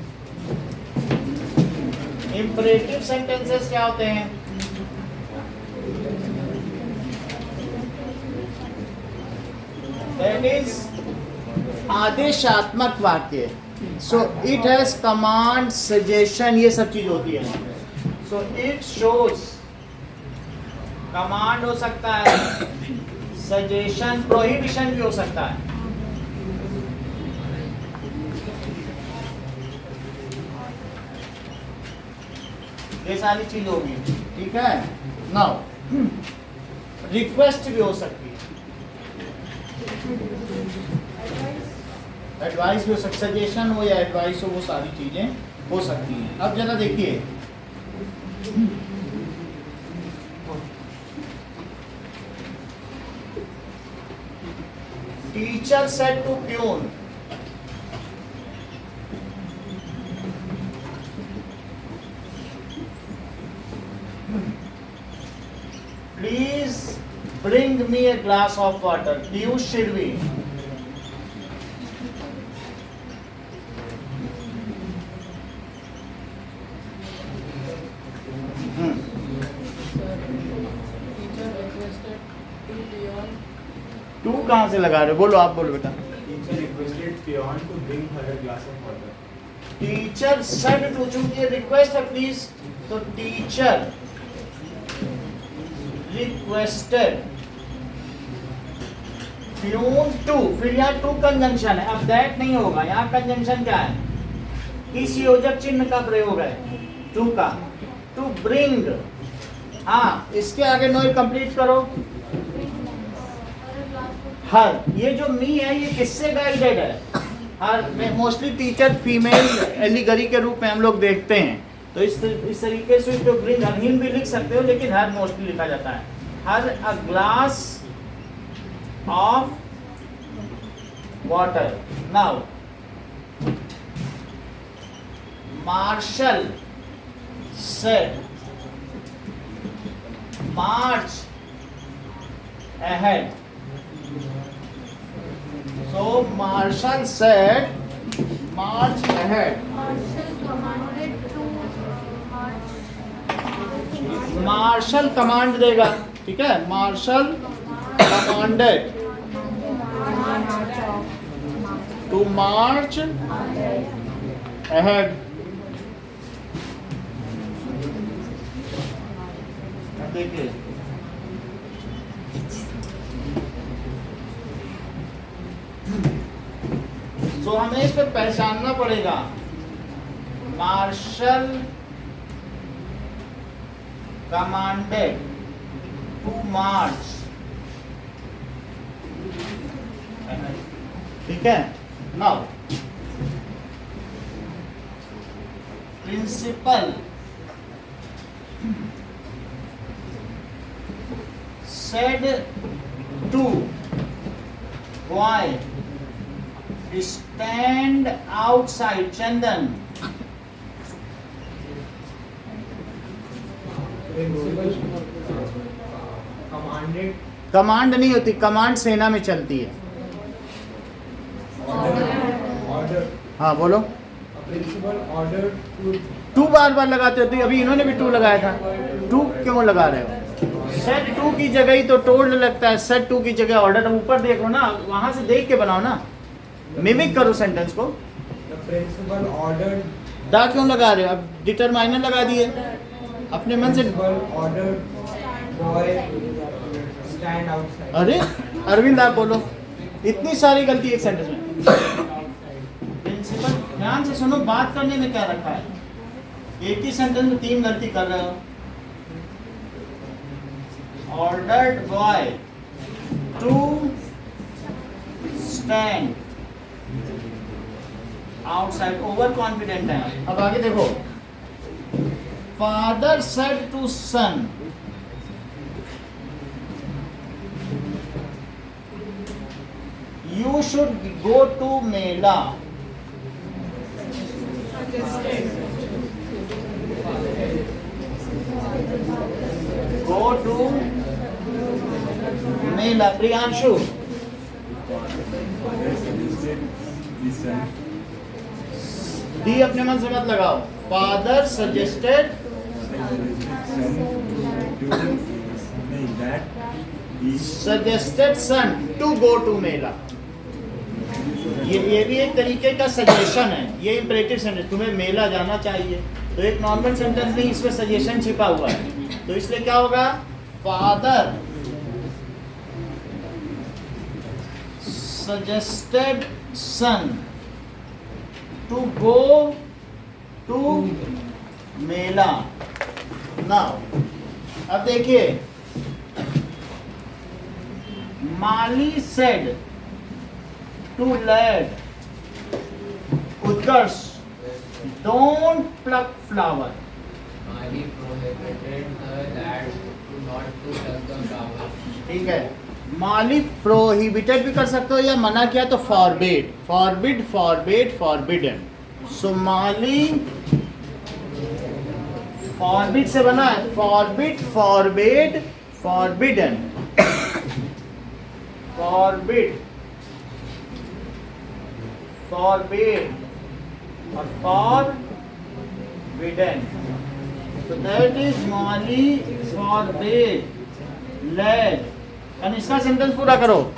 A: इंपरेटिव सेंटेंसेस क्या होते हैं? दैट इज आदेशात्मक वाक्य। So it has command, suggestion, ये सब चीज होती है। सो इट शोज, कमांड हो सकता है, सजेशन, प्रोहिबिशन भी हो सकता है। ये सारी चीज होगी, ठीक है। नाउ रिक्वेस्ट भी हो सकती है, एडवाइस भी हो सकती है, सजेशन हो या एडवाइस हो, वो सारी चीजें हो सकती हैं। अब जरा देखिए, teacher said to peon, please bring me a glass of water. Piyush Shirvi, to कहाँ से लगा रहे हो? बोलो, आप बोलो बेटा।
F: Teacher requested Pion to bring her a glass of water.
A: Teacher said to, चूंकि रिक्वेस्ट है प्लीज, तो टीचर रिक्वेस्टेड प्यून टू, फिर यहाँ टू कंजंक्शन है। अब दैट नहीं होगा, यहाँ कंजंक्शन क्या है? किस योजक चिन्ह का प्रयोग है? टू का, टू ब्रिंग। हाँ, इसके आगे नो कंप्लीट करो। हर, ये जो मी है ये किससे गाइडेड है? हर में मोस्टली टीचर फीमेल एलिगरी के रूप में हम लोग देखते हैं, तो इस तरीके से जो ड्रिंक अनहीन भी लिख सकते हो, लेकिन हर मोस्टली लिखा जाता है। हर a glass of water. Now Marshall said march ahead. So Marshall said, march ahead.
B: Marshall commanded to march.
A: Marshal command देगा, ठीक है। Marshal commanded to march ahead. देखिए तो हमें इस पे पहचानना पड़ेगा। मार्शल कमांडेड टू मार्च, ठीक है। Now principal said to boy stand outside. चंदन, कमांड नहीं होती, कमांड सेना में चलती है। हाँ बोलो।
F: प्रिंसिपल ऑर्डर
A: टू बार बार लगाते होते, अभी इन्होंने भी टू लगाया था। टू क्यों लगा रहे हो? सेट टू की जगह ही तो टोल्ड लगता है, सेट टू की जगह ऑर्डर। ऊपर देखो ना, वहां से देख के बनाओ ना, मिमिक करो सेंटेंस को।
F: द प्रिंसिपल ऑर्डर
A: दा क्यों लगा रहे हो? अब डिटरमाइनर लगा दिए अपने मन से।
F: Order boy stand outside.
A: अरे अरविंद आप बोलो, इतनी सारी गलती एक सेंटेंस में। प्रिंसिपल, ध्यान से सुनो, बात करने में क्या रखा है। एक ही सेंटेंस में 3 गलती कर रहे हो। Ordered boy to stand outside, over confident है। अब आगे देखो, father said to son, you should go to mela. Go to mela. Priyanshu, D अपने मन से मत लगाओ। Father suggested son to go to mela. ये भी एक तरीके का सजेशन है, ये इंपरेटिव सेंटेंस, तुम्हें मेला जाना चाहिए। तो एक नॉर्मल सेंटेंस नहीं, इसमें सजेशन छिपा हुआ है। तो इसलिए क्या होगा? Father suggested son to go to mela. Now अब देखिए, mali said to lad Utkarsh, don't pluck flower.
D: Mali prohibited the lad to not to pluck the flower.
A: ठीक है, मालिक प्रोहिबिटेड भी कर सकते हो, या मना किया तो forbid, forbid, forbid, forbidden. So mali forbid से बना है, forbid, forbid, forbidden, forbid, forbid और forbidden. So that is Mali forbade led। and इसका सेंटेंस पूरा करो।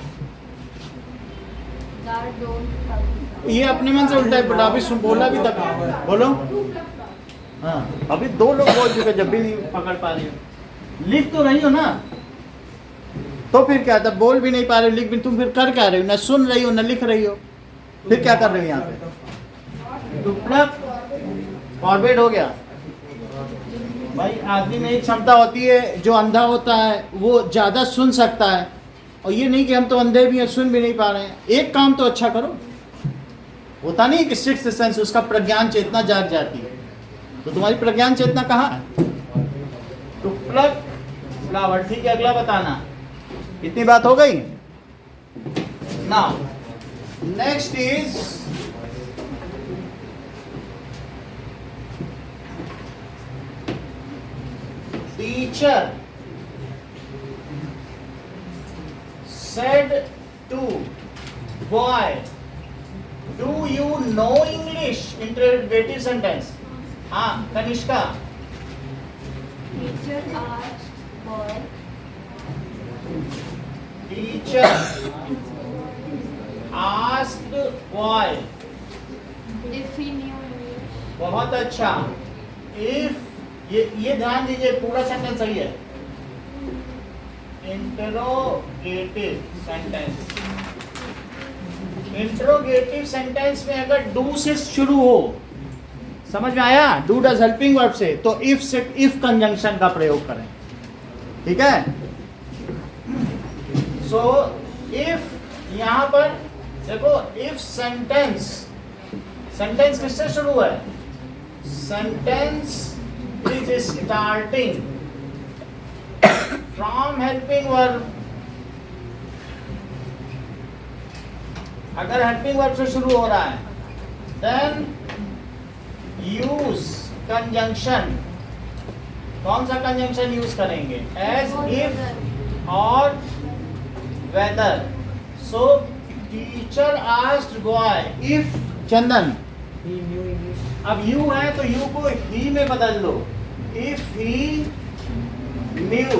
B: That don't pluck
A: ये अपने मन से उल्टा है, बट अभी बोला भी तक बोलो। हाँ, अभी 2 लोग बोल चुके, जब भी नहीं पकड़ पा रही हो। लिख तो रही हो ना, तो फिर क्या था? बोल भी नहीं पा रहे हो, लिख भी, तुम फिर कर क्या रही हो? ना सुन रही हो, ना लिख रही हो, फिर क्या कर रही हो यहाँ पे? तो प्लक फॉरबिड हो गया। भाई आदमी में एक क्षमता होती है, जो अंधा होता है वो ज़्यादा सुन सकता है, और ये नहीं कि हम तो अंधे भी हैं, सुन भी नहीं पा रहे हैं। एक काम तो अच्छा करो, होता नहीं कि सिक्स्थ सेंस, उसका प्रज्ञान चेतना जाग जाती है। तो तुम्हारी प्रज्ञान चेतना कहाँ है? टू प्लग फ्लावर, ठीक है, अगला बताना। इतनी बात हो गई। Now next is teacher said to boy, do you know English? Interrogative sentence. हाँ Kanishka.
B: Teacher asked boy.
A: Teacher asked boy.
B: If he knew English.
A: बहुत अच्छा। If ये ध्यान दीजिए, पूरा सेंटेंस सही है। इंटरोगेटिव सेंटेंस, इंटरोगेटिव सेंटेंस में अगर डू से शुरू हो, समझ में आया? डू डज हेल्पिंग वर्ब से, तो इफ से इफ कंजंक्शन का प्रयोग करें, ठीक है? सो इफ यहां पर देखो, इफ सेंटेंस, सेंटेंस किससे शुरू है? Sentence is starting from helping verb. अगर हेल्पिंग वर्ब से शुरू हो रहा है, देन यूज कंजंक्शन। कौन सा कंजंक्शन यूज करेंगे? एज, इफ और whether. So teacher asked boy if Chandan,
D: He knew English.
A: अब यू है तो यू को ही में बदल दो। इफ ही न्यू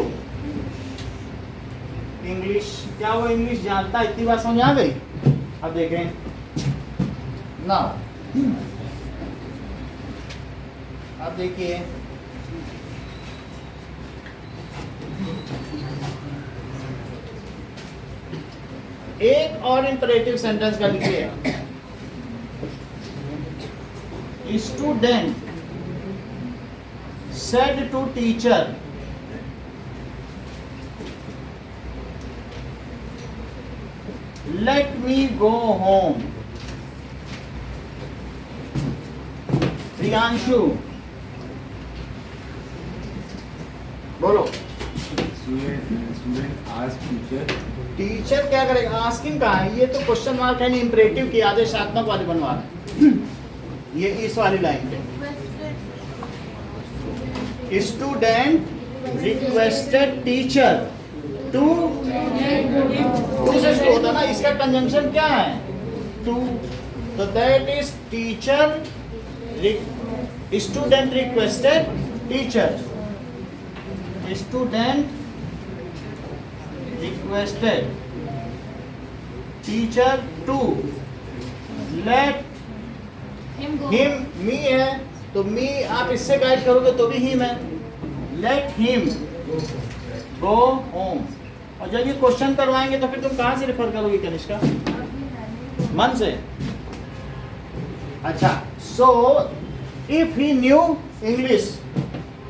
A: इंग्लिश, क्या वो इंग्लिश जानता? इतनी बात समझ आ गई? अब देखें नाउ, अब देखिए एक और इंपरेटिव सेंटेंस का लिखिए। Student said to teacher, let me go home. Priyanshu बोलो।
F: Student asked teacher.
A: टीचर क्या करेगा? आस्किंग कहाँ है? ये तो क्वेश्चन मार्क है, नहीं इंपरेटिव की आदेशात्मक वाली बनवा रहे हैं। ये इस वाली लाइन पे student requested teacher to, to से शुरू होता ना, इसका कंजंक्शन क्या है? टू, तो that is teacher, student requested teacher, student requested teacher to let
B: Him go.
A: Him, me है तो मी आप इससे गाइड करोगे तो भी हिम है। Let him go home. और जब ये क्वेश्चन करवाएंगे तो फिर तुम कहाँ से रेफर करोगे कनिष्का? मन से। अच्छा, so if he new English.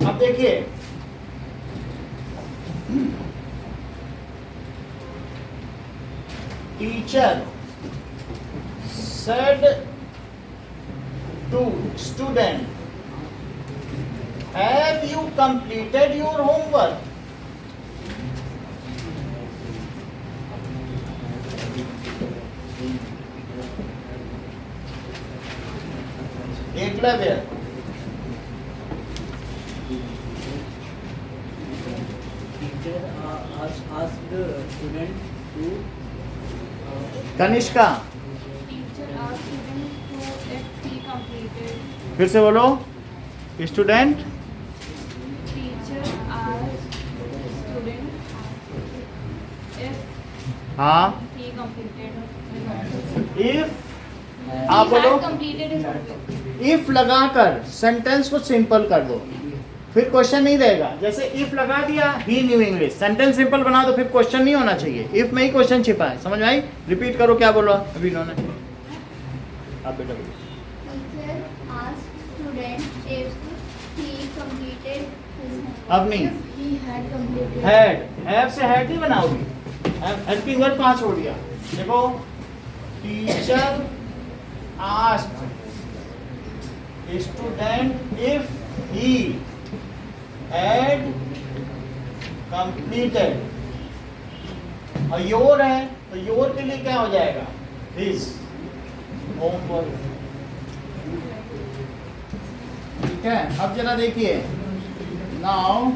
A: अब देखिए teacher said to student, have you completed your homework? Eklavya
D: Teacher asked the student to.
A: Kanishka
B: Teacher asked student to if he completed.
A: फिर से बोलो। Student
B: Teacher asked student if
A: हाँ,
B: he completed.
A: If
B: He
A: आप बोलो।
B: had completed his homework.
A: If लगाकर sentence को simple कर दो, फिर क्वेश्चन नहीं रहेगा। जैसे इफ लगा दिया, ही न्यू इंग्लिश, सेंटेंस सिंपल बना दो, फिर क्वेश्चन नहीं होना चाहिए। इफ में ही क्वेश्चन छिपा है। समझ में आई? रिपीट करो क्या बोलो अभी इन्होंने। आप बेटा बोलो।
G: Teacher asked student if he completed his homework.
A: अब नहीं,
G: If he had completed.
A: Had, have से हैड नहीं बनाओगी, हेल्पिंग वर्ब कहाँ छोड़ दिया? देखो, teacher asked student if he had completed, और योर है तो योर के लिए क्या हो जाएगा, his होमवर्क। ठीक है, अब जरा देखिए, नाउ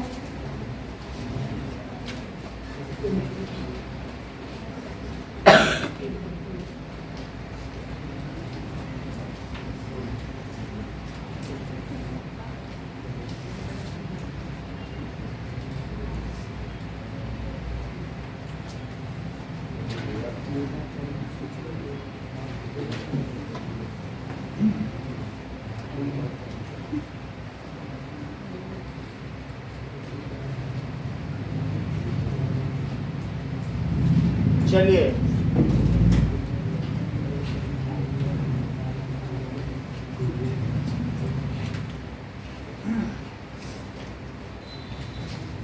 A: चलिए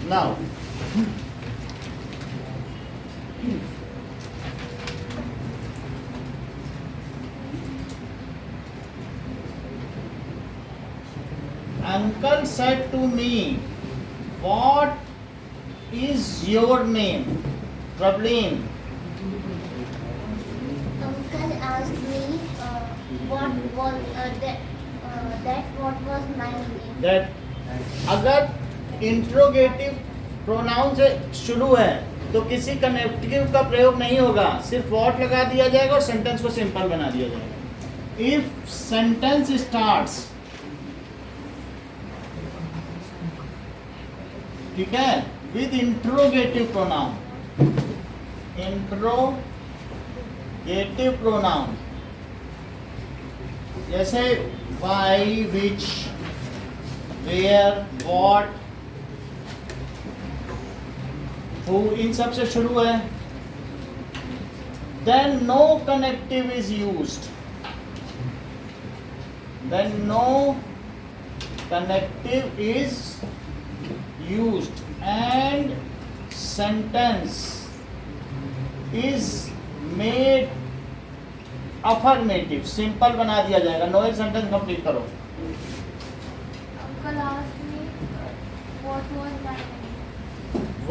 A: now uncle said to me, what is your name, Prableen?
G: Uncle asked me what was what was my name.
A: That अगर इंट्रोगेटिव प्रोनाउन से शुरू है तो किसी कनेक्टिव का प्रयोग नहीं होगा, सिर्फ व्हाट लगा दिया जाएगा और सेंटेंस को सिंपल बना दिया जाएगा। इफ सेंटेंस स्टार्ट्स, ठीक है, with interrogative pronoun, interrogative pronoun जैसे why, which, where, what, who, इन सब से शुरू है, then no connective is used, then no connective is used and sentence is made affirmative, simple बना दिया जाएगा। नोएल सेंटेंस कंप्लीट करो।
B: Uncle asked me what was my name.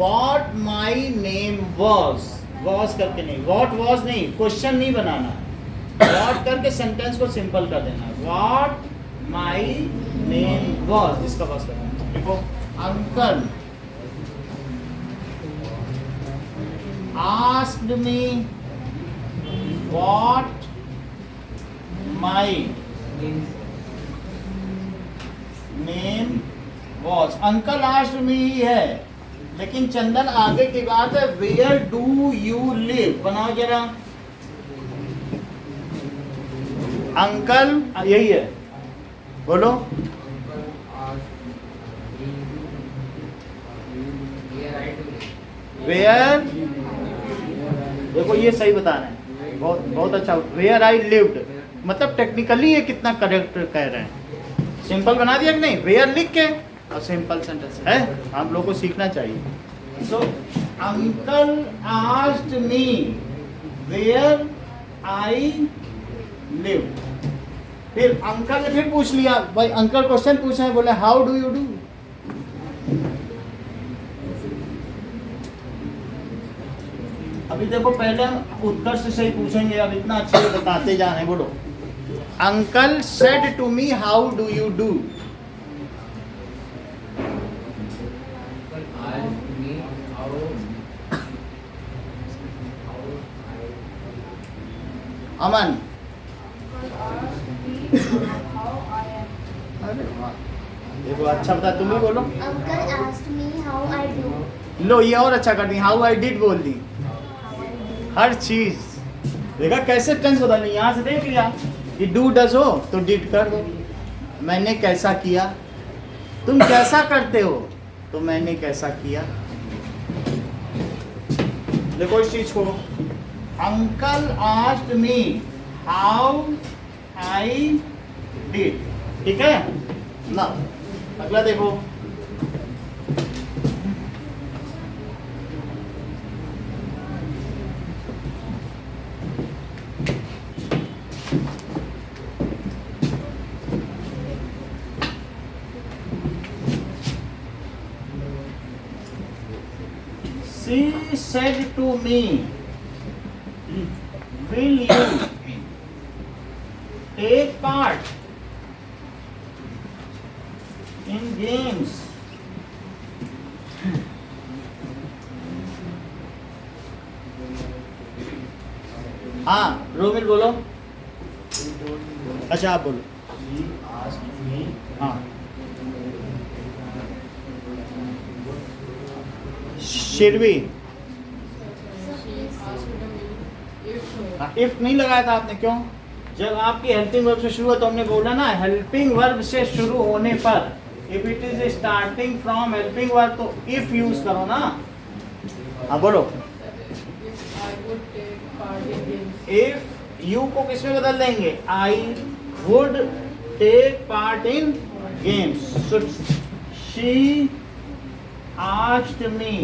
A: What my name was, was करके नहीं, what was नहीं, question नहीं बनाना, what करके sentence को सिंपल कर देना। What my name was, इसका बस करना। देखो, uncle asked me what my name was। uncle asked me ही है, लेकिन चंदन आगे की बात है, where do you live, बनाओ जरा। अंकल यही है, बोलो। वेयर, देखो ये सही बता रहे हैं, बहुत बहुत अच्छा। वेयर आई लिव्ड, मतलब टेक्निकली ये कितना करेक्ट कह रहे हैं, सिंपल बना दिया कि नहीं, वेयर लिख के और सिंपल सेंटेंस है, हम लोग को सीखना चाहिए। So uncle asked me where I lived, फिर अंकल ने फिर पूछ लिया, भाई अंकल क्वेश्चन पूछे हैं, बोले हाउ डू यू डू। अभी देखो पहले हम उत्कर्ष से ही पूछेंगे, अब इतना अच्छे से बताते जा रहे हैं। बोलो, uncle said to me how do you do. Aman, अरे वाह, देखो अच्छा बता, तुम ही बोलो।
G: Uncle asked me how I do.
A: लो ये और अच्छा कर दी, हाउ आई डिड बोल दी, हर चीज देखा कैसे टेंस बदल रही, यहाँ से देख लिया कि डू डज हो तो डिड कर दो, मैंने कैसा किया, तुम कैसा करते हो तो मैंने कैसा किया। देखो इस चीज को, uncle asked me how I did, ठीक है ना। अगला देखो, She said to me, will you take part in games? हाँ रोमिल बोलो। अच्छा आप बोलो।
F: She asked me,
A: हाँ शिरवी इफ नहीं लगाया था आपने, क्यों? जब आपकी हेल्पिंग वर्ब से शुरू है तो हमने बोला ना, हेल्पिंग वर्ब से शुरू होने पर if it is starting from helping verb तो इफ यूज करो ना। हाँ बोलो।
E: I would take part in games.
A: If you को किस में बदल देंगे? I would take part in games. So she asked me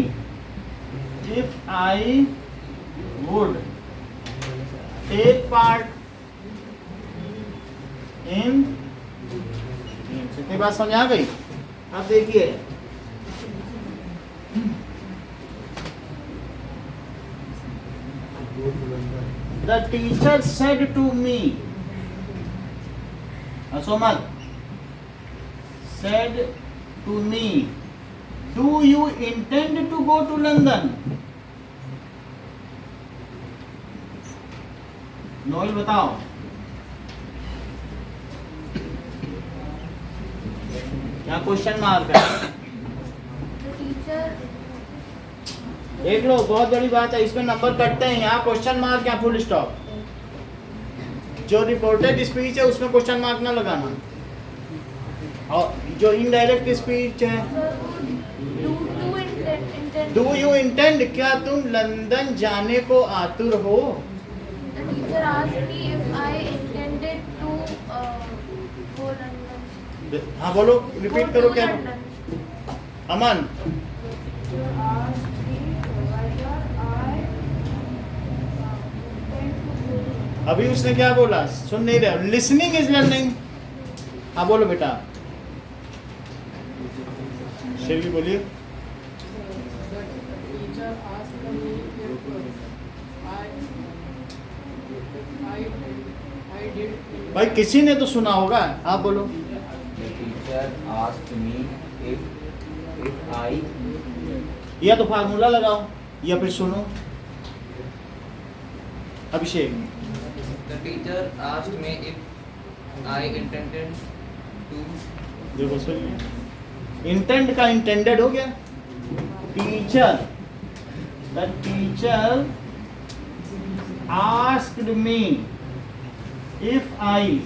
A: if I would take part in games. इतनी बात समझ आ गई? अब देखिए the teacher said to me, Asomat said to me, do you intend to go to London? Noel बताओ। क्या question mark है?
B: The teacher
A: देख लो बहुत बड़ी बात है, इसमें नंबर कटते हैं। यहाँ क्वेश्चन मार्क या फुल स्टॉप। जो रिपोर्टेड स्पीच है उसमें क्वेश्चन मार्क ना लगाना, और जो इनडायरेक्ट स्पीच है डू यू इंटेंड, क्या तुम लंदन जाने को आतुर हो?
B: The teacher asked me if I intended to go London.
A: हाँ बोलो, रिपीट
B: Go
A: करो
B: to
A: क्या?
B: London.
A: Aman
E: Teacher asked me whether I intend to go.
A: अभी उसने क्या बोला? सुन नहीं रहे? Listening is learning. हाँ बोलो बेटा। शेवी बोलिए।
E: The teacher asked me if I did.
A: भाई किसी ने तो सुना होगा, आप बोलो।
C: The teacher asked me if I
A: या तो फार्मूला लगाओ या फिर सुनो। अभिषेक
H: The teacher asked me if I intended to.
A: देखो सुनिए, इंटेंड का इंटेंडेड हो गया। Teacher the teacher asked me if I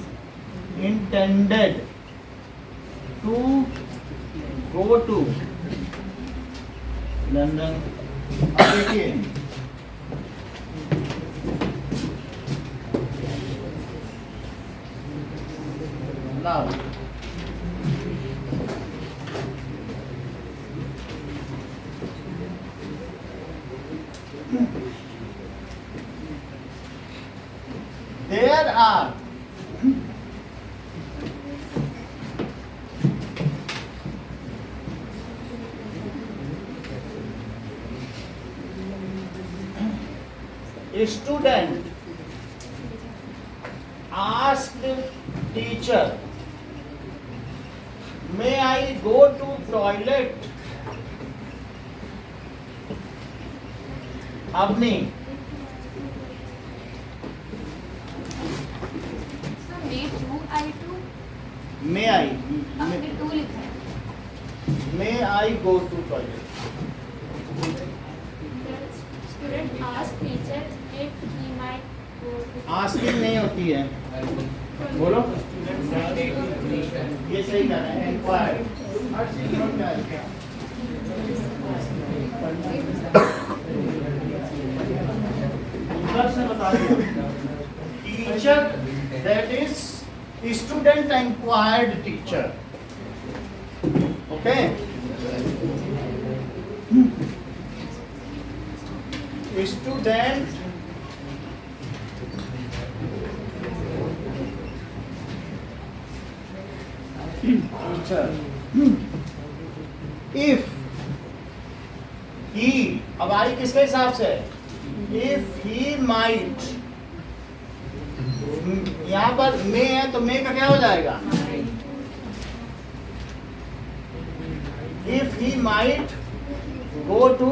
A: intended to go to London. अब देखिए now there are student asked teacher, may I go to toilet? अपनी
B: So may to I to
A: may I
B: आपने to लिखा है.
A: may I go to toilet?
B: Student asked teacher if he might go to.
A: Asking नहीं होती है, बोलो। ये सही कर रहे हैं, इंक्वायर। हर चीज में क्या है? से बता दिया। Teacher that is student inquired teacher. Okay, student teacher if he अब आई किसके हिसाब से? इफ ही माइट, यहाँ पर मे है तो मे का क्या हो जाएगा? If he might go to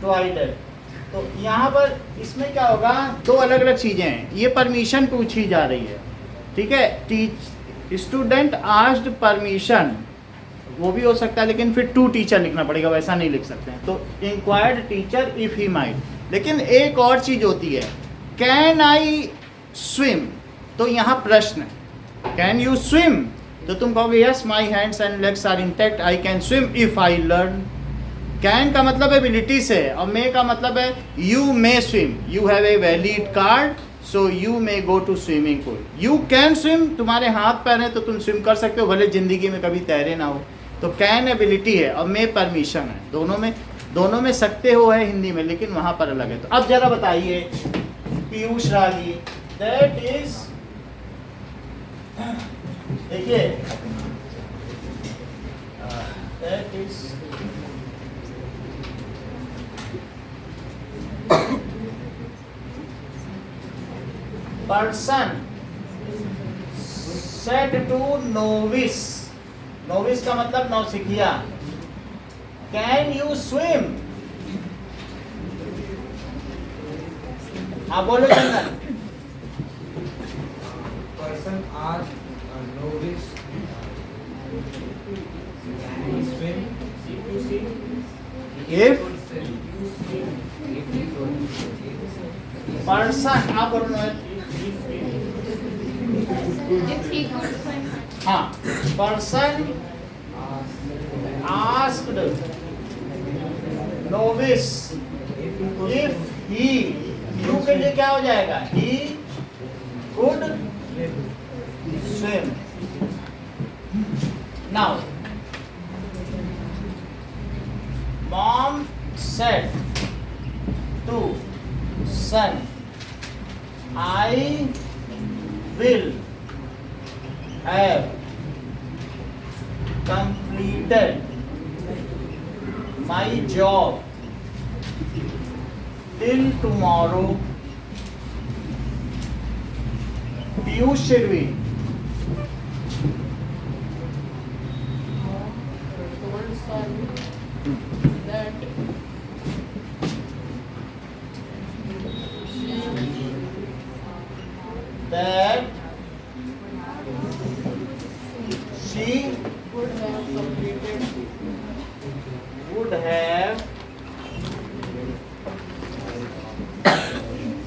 A: toilet, तो यहाँ पर इसमें क्या होगा? दो अलग अलग चीजें हैं, ये परमिशन पूछी जा रही है, ठीक है। स्टूडेंट आस्क्ड परमिशन, वो भी हो सकता है, लेकिन फिर टू टीचर लिखना पड़ेगा, वैसा नहीं लिख सकते हैं। तो inquired teacher if he might, लेकिन एक और चीज होती है, कैन आई स्विम, तो यहाँ प्रश्न, कैन यू स्विम, तो तुम कहोगे yes my hands and legs are intact, I can swim if I learn. Can का मतलब एबिलिटी से है, और मे का मतलब है you may swim, you have a valid card so you may go to swimming pool. You can swim, तुम्हारे हाथ पैर हैं तो तुम स्विम कर सकते हो, भले जिंदगी में कभी तैरे ना हो। तो कैन एबिलिटी है और मे परमिशन है, दोनों में सकते हो है हिंदी में, लेकिन वहां पर अलग है। तो अब जरा बताइए पीयूष रागी, दैट इज, देखिए that is person said to novice, novice का मतलब नौसिखिया, can you swim? हाँ बोलो चंदन।
D: Person asked novice, can he swim?
A: if person, आप बोलो ना,
B: If he could swim.
A: हाँ, person asked novice if he, you के लिए क्या हो जाएगा? He could swim. Now, mom said to son, I will have completed my job till tomorrow. Piyush Shirvi,
E: told son that
A: she
E: would have completed
A: would have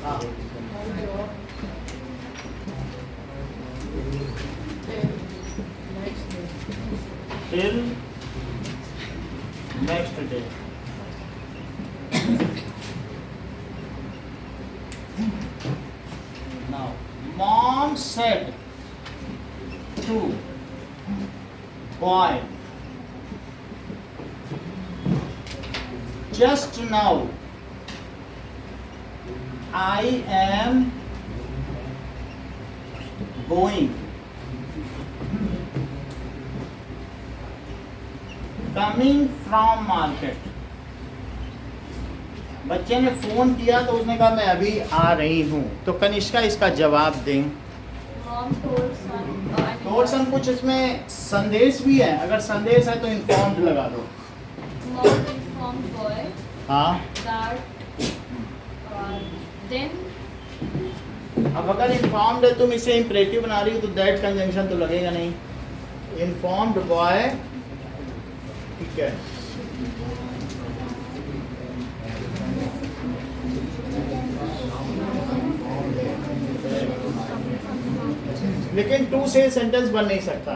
E: my job till next
A: till next
E: day.
A: day. Now, mom said to boy, just now I am going, coming from market. बच्चे ने phone किया तो उसने कहा मैं अभी आ रही हूँ, तो कनिष्का इसका जवाब दें।
B: Mom told son.
A: और सन कुछ इसमें संदेश भी है, अगर संदेश है तो इन्फॉर्म्ड लगा दो।
B: Mom informed boy
A: हाँ,
B: that then
A: अब अगर इन्फॉर्म्ड है, तुम इसे इम्परेटिव बना रही हो तो दैट कंजंक्शन तो लगेगा नहीं। इन्फॉर्म्ड बॉय, ठीक है, लेकिन टू से सेंटेंस बन नहीं सकता।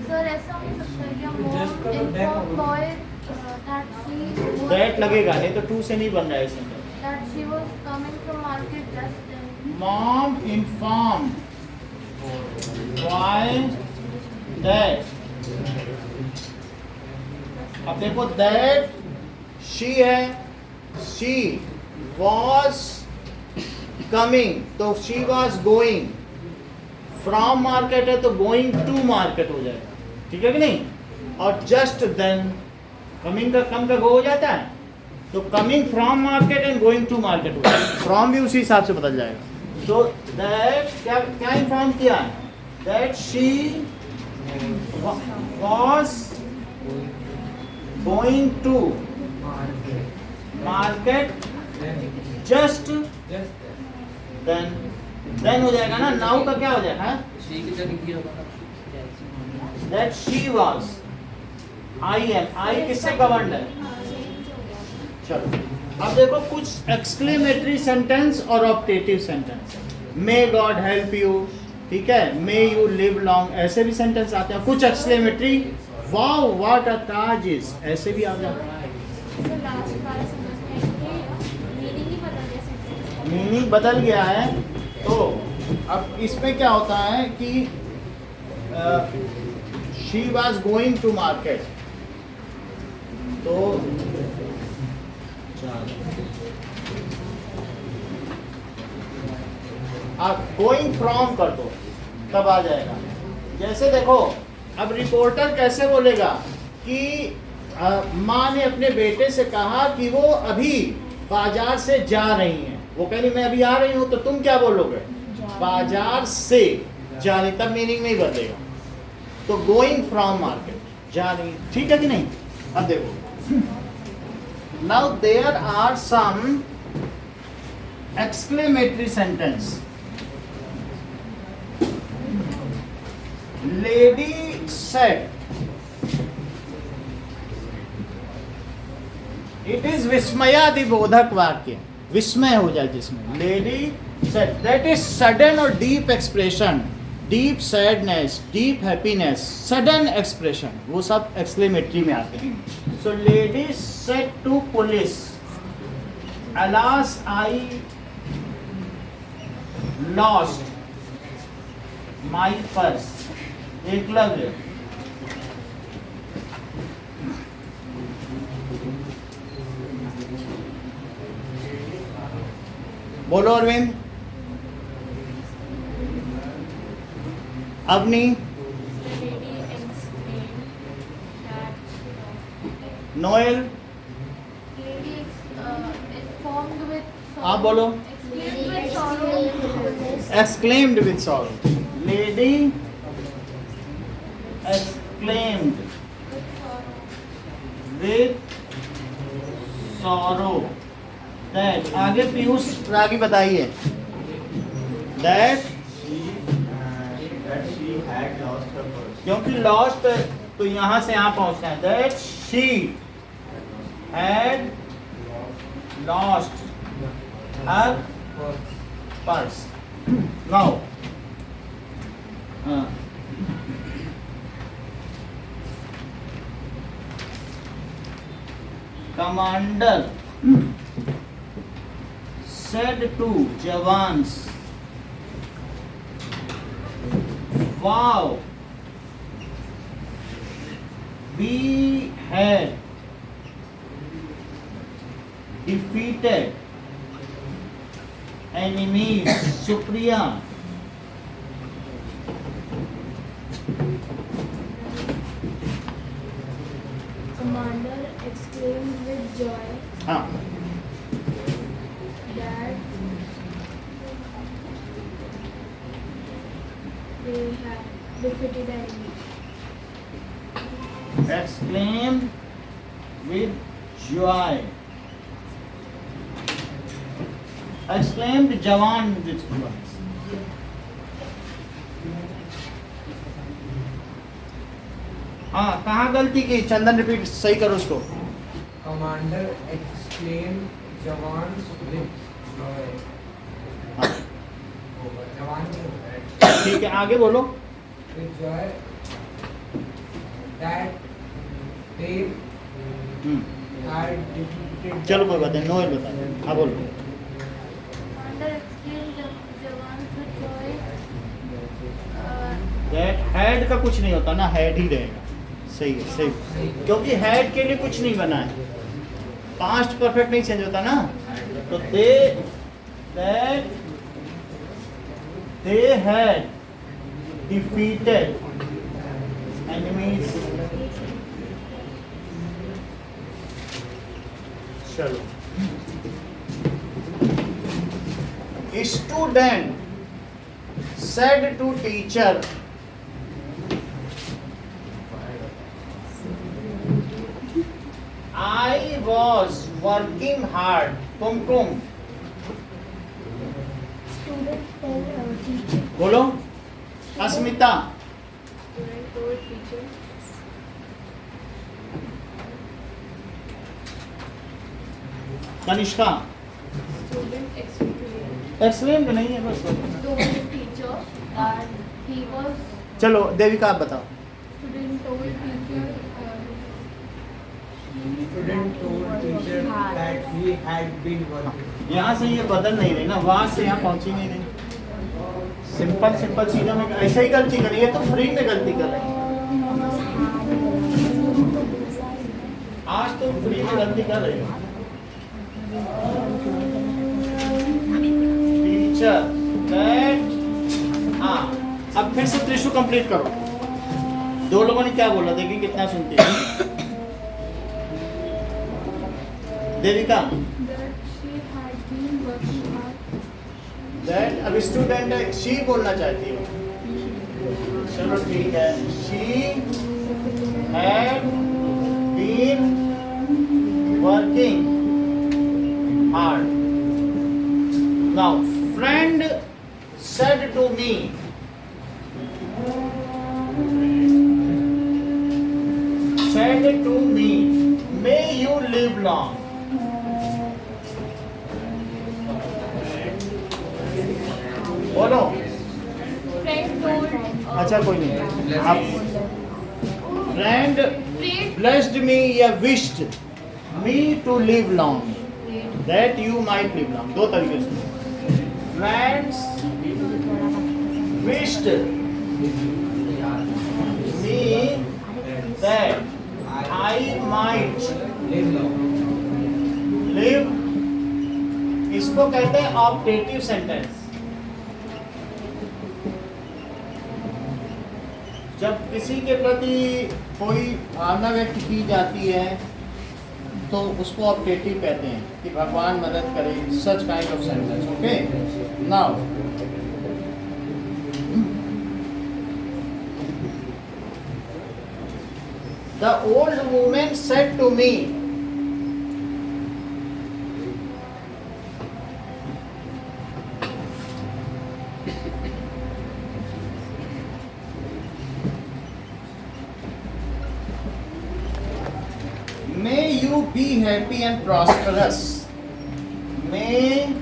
B: सर ऐसा हो सकता है क्या? Mom informed boy that she was
A: that लगेगा, नहीं तो टू से नहीं बन रहा है sentence.
B: that she was coming from market just then.
A: Mom informed boy that, अब देखो that she है, she was coming तो she was going, from market है तो going to market हो जाएगा, ठीक है कि नहीं? और just then कमिंग का कम का गो हो जाता है, तो coming from market and going to market, from भी उसी हिसाब से बदल जाएगा। तो दैट क्या क्या इन्फॉर्म किया है, that she was going to market just then हो जाएगा ना, नाउ का क्या हो जाएगा,
H: शी की जगह की होगा।
A: that she was, I am, I किससे गवर्नड है। चलो अब देखो कुछ एक्सक्लेमेटरी सेंटेंस और optative sentence. May God help you, ठीक है, मे यू लिव लॉन्ग, ऐसे भी सेंटेंस आते हैं। कुछ exclamatory, wow what a Taj is, ऐसे भी आ जाते हैं।
B: So last वाला sentence में मीनिंग ही बदल गया sentence का।
A: मीनिंग बदल गया है। तो अब इसमें क्या होता है कि she was going to market, तो आप गोइंग फ्रॉम कर दो तब आ जाएगा। जैसे देखो अब रिपोर्टर कैसे बोलेगा कि माँ ने अपने बेटे से कहा कि वो अभी बाजार से जा रही हैं, वो कह रही मैं अभी आ रही हूँ, तो तुम क्या बोलोगे, बाजार से जा रही, तब मीनिंग नहीं बदलेगा। तो गोइंग फ्रॉम मार्केट, जा रही, ठीक है कि नहीं। अब देखो now there are some exclamatory sentence. Lady said, it is विस्मयादिबोधक वाक्य, विस्मय हो जाए जिसमें। Lady said, that is sudden और deep expression, deep sadness, deep happiness, sudden expression, वो सब एक्सक्लेमेटरी में आते हैं। So lady said to police, alas I lost my purse. Eklavya, बोलो Arvind. Avni, Noel,
B: Lady informed with sorrow.
A: आप बोलो।
B: Exclaimed with sorrow.
A: exclaimed with sorrow, lady exclaimed with sorrow that, आगे पीयूष रागी बताइए, that
F: she had lost her purse.
A: क्योंकि lost तो यहाँ से यहाँ पहुँचना है, that she had lost her purse. Now commander said to jawans, wow, we had defeated enemies. Supriya,
B: Commander exclaimed with joy
A: हाँ,
B: that they had defeated enemies.
A: exclaimed with joy. Exclaimed jawan with joy. हाँ, कहाँ गलती की, चंदन repeat सही करो उसको।
D: Commander exclaimed jawans with joy.
A: हाँ,
D: जवान नहीं होता है।
A: ठीक है, आगे बोलो।
D: With joy that they had defeated.
A: चलो कोई बात नहीं, नोएल बता, हाँ बोलो।
B: Commander exclaimed jawans with joy
A: that had का कुछ नहीं होता ना, हैड ही रहेगा। सही है, सही, क्योंकि हैड के लिए कुछ नहीं बना है, पास्ट परफेक्ट नहीं चेंज होता ना। तो दे हैड डिफीटेड एनिमीज चलो, student said to teacher, I was working hard. Kumkum
G: Student tell teacher.
A: बोलो। अस्मिता,
E: Student told teacher.
A: Kanishka,
E: Student explained.
A: Excellent नहीं है बस।
B: told teacher that he was.
A: चलो देविका आप बताओ।
B: Student told teacher.
F: Student told teacher that he had been working.
A: यहाँ से ये बदल नहीं रही ना, वहां से यहाँ पहुंची नहीं रही। सिंपल सिंपल चीजों में ऐसे ही गलती करी है, तो फ्री में गलती कर रही है। आज तो फ्री में गलती कर रही हो। टीचर दैट, हाँ अब फिर से त्रिशु कंप्लीट करो। दो लोगों ने क्या बोला, देखिए कितना सुनती है। Devika,
B: That she had been working hard.
A: That अब स्टूडेंट है, शी बोलना चाहती हो। चलो ठीक है, she had been working hard. Now friend said to me, said to me, may you live long. बोलो।
B: Friend told.
A: अच्छा कोई नहीं, अब फ्रेंड
B: Prayed.
A: blessed me या wished me to live long, that you might live long। दो तरीके से, friends wished me that I might live, इसको कहते हैं ऑप्टेटिव सेंटेंस। जब किसी के प्रति कोई भावना व्यक्त की जाती है तो उसको ऑप्टेटिव कहते हैं कि भगवान मदद करे, such kind of sentence. Okay, now the old woman said to me, may you be happy and prosperous. May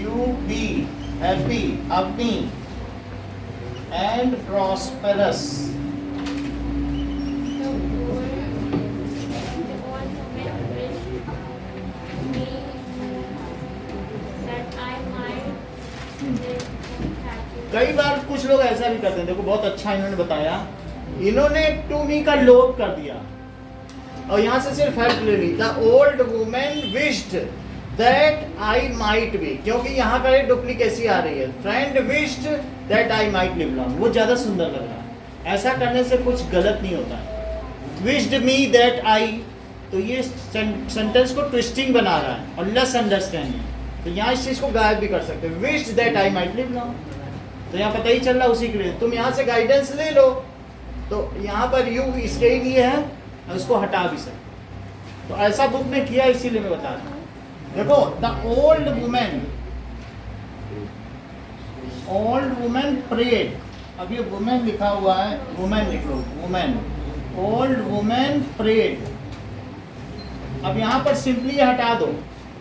A: you be happy, happy and prosperous.
B: The old woman wished me that I might live happy.
A: कई बार कुछ लोग ऐसा भी करते हैं, देखो बहुत अच्छा इन्होंने बताया, इन्होंने टू मी का लोप कर दिया और यहाँ से सिर्फ हेल्प ले ली। The old women wished that I might be, क्योंकि यहाँ का डुप्लीकेसी आ रही है। Friend wished that I might live long, वो ज्यादा सुंदर लग रहा है। ऐसा करने से कुछ गलत नहीं होता है। विश्ड मी दैट आई, तो ये सेंटेंस को ट्विस्टिंग बना रहा है और लेस अंडरस्टैंडिंग, तो यहाँ इस चीज को गायब भी कर सकते हैं। Wished that I might live long, तो यहाँ पता ही चल रहा उसी के लिए। तुम यहाँ से गाइडेंस ले लो, तो यहाँ पर यू इसके ही लिए है, उसको हटा भी सकते। तो ऐसा बुक ने किया, इसीलिए मैं बता रहा हूँ। देखो, द ओल्ड वुमेन प्रेड, अब ये वुमेन लिखा हुआ है, वुमेन लिख लो, वुमेन, ओल्ड वुमेन प्रेड। अब यहाँ पर सिंपली हटा दो,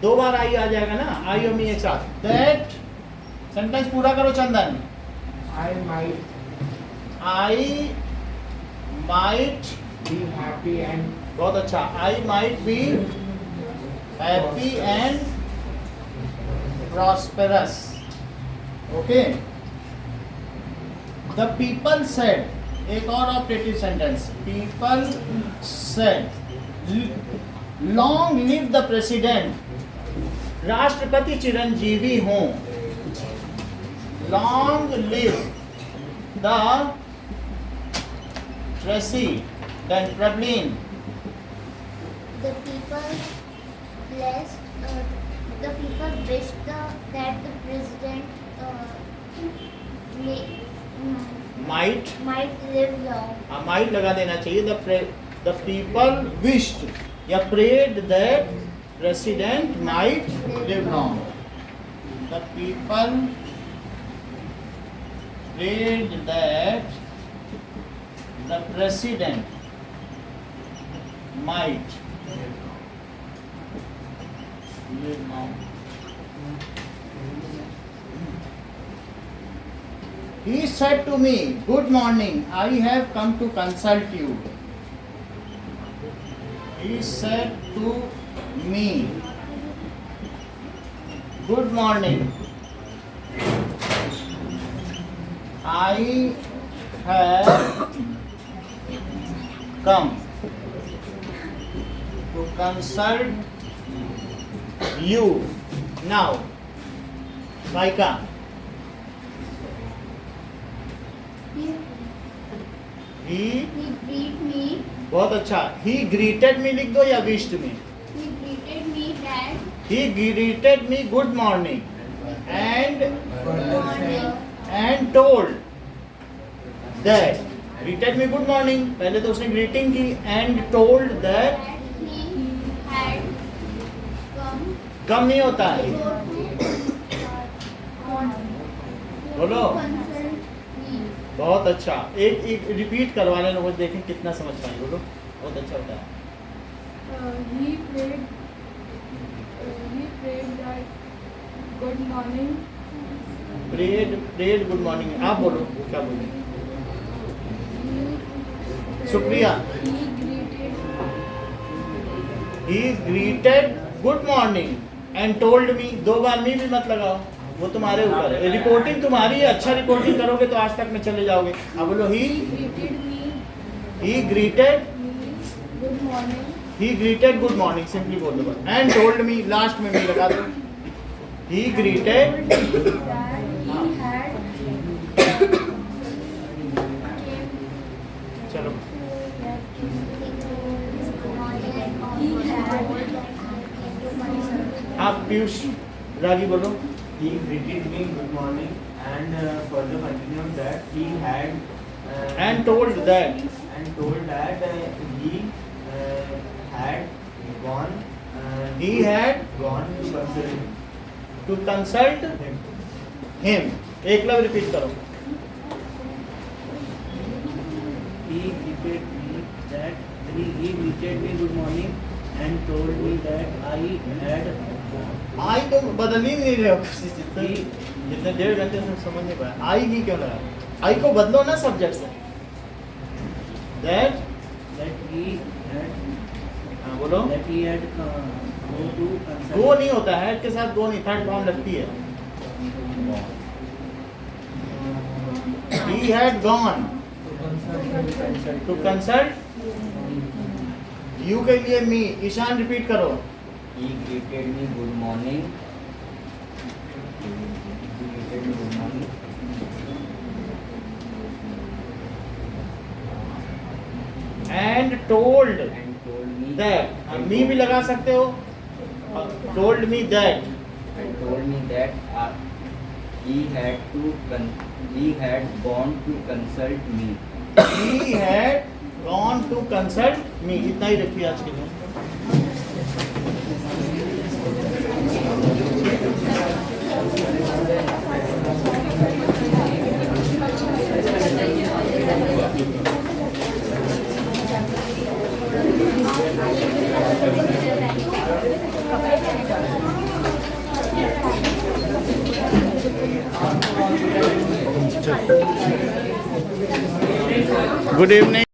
A: दो बार आई आ जाएगा ना, आई और मी एक साथ। दैट सेंटेंस पूरा करो चंदन।
D: I
A: might
D: be happy and
A: बहुत अच्छा, आई might be happy and prosperous. Okay, the people said, एक और operative sentence, people said long live the president, राष्ट्रपति चिरंजीवी हों। Long live the president, Prableen.
G: The people blessed. The people wished that the president
A: might
G: live long.
A: might लगा देना चाहिए. The people wished या prayed that president might live long. The people prayed that the president might live long. He said to me, "Good morning, I have come to consult you." He said to me, "Good morning, I have come to consult you." Now, Maika, he
G: greeted me.
A: बहुत अच्छा. He greeted me लिख दो या wished me.
G: He greeted me that
A: He greeted me good morning and told that greeted me good morning. पहले तो उसने greeting की and told that
G: he had
A: कम नहीं होता है. बोलो. बहुत अच्छा. एक रिपीट करवाने लोगों को देखें कितना समझ पाएंगे. बोलो. बहुत अच्छा होता है.
E: He prayed that good morning.
A: Prayed good morning. आप बोलो क्या बोले. शुक्रिया. He greeted good morning and told me. 2 बार मी भी मत लगाओ, वो तुम्हारे ऊपर है. रिपोर्टिंग तुम्हारी है. अच्छा रिपोर्टिंग करोगे तो आज तक में चले जाओगे. अब बोलो he greeted
B: good morning.
A: He greeted good morning. Simply बोल दो बस. And told me. लास्ट में मी लगा दो. He greeted. चलो. आप पीयूष रागी बोलो.
F: He greeted me good morning and further continued that he had
A: And told that
F: he had gone
A: he had
F: gone
A: to consult him. एक लव रिपीट करो.
D: He greeted me that he greeted me good morning and told me that I had
A: आई तो बदल ही नहीं रहे हो जितने 1.5 घंटे से समझ नहीं पाया. आई की क्यों लगा. आई को बदलो ना सब्जेक्ट से. that
D: he had
A: हाँ बोलो.
D: that he had go to consult.
A: गो नहीं होता है के साथ. गो नहीं. थर्ड फॉर्म लगती है. he had gone to consult you के लिए मी. ईशान रिपीट करो.
C: He greeted me good morning. He greeted me good morning.
A: And told
C: And told me
A: that. मी भी लगा सकते हो. told me that
C: and told me that he had gone to consult me.
A: he had gone to consult me. इतना ही रखिए आज के लिए. Good evening.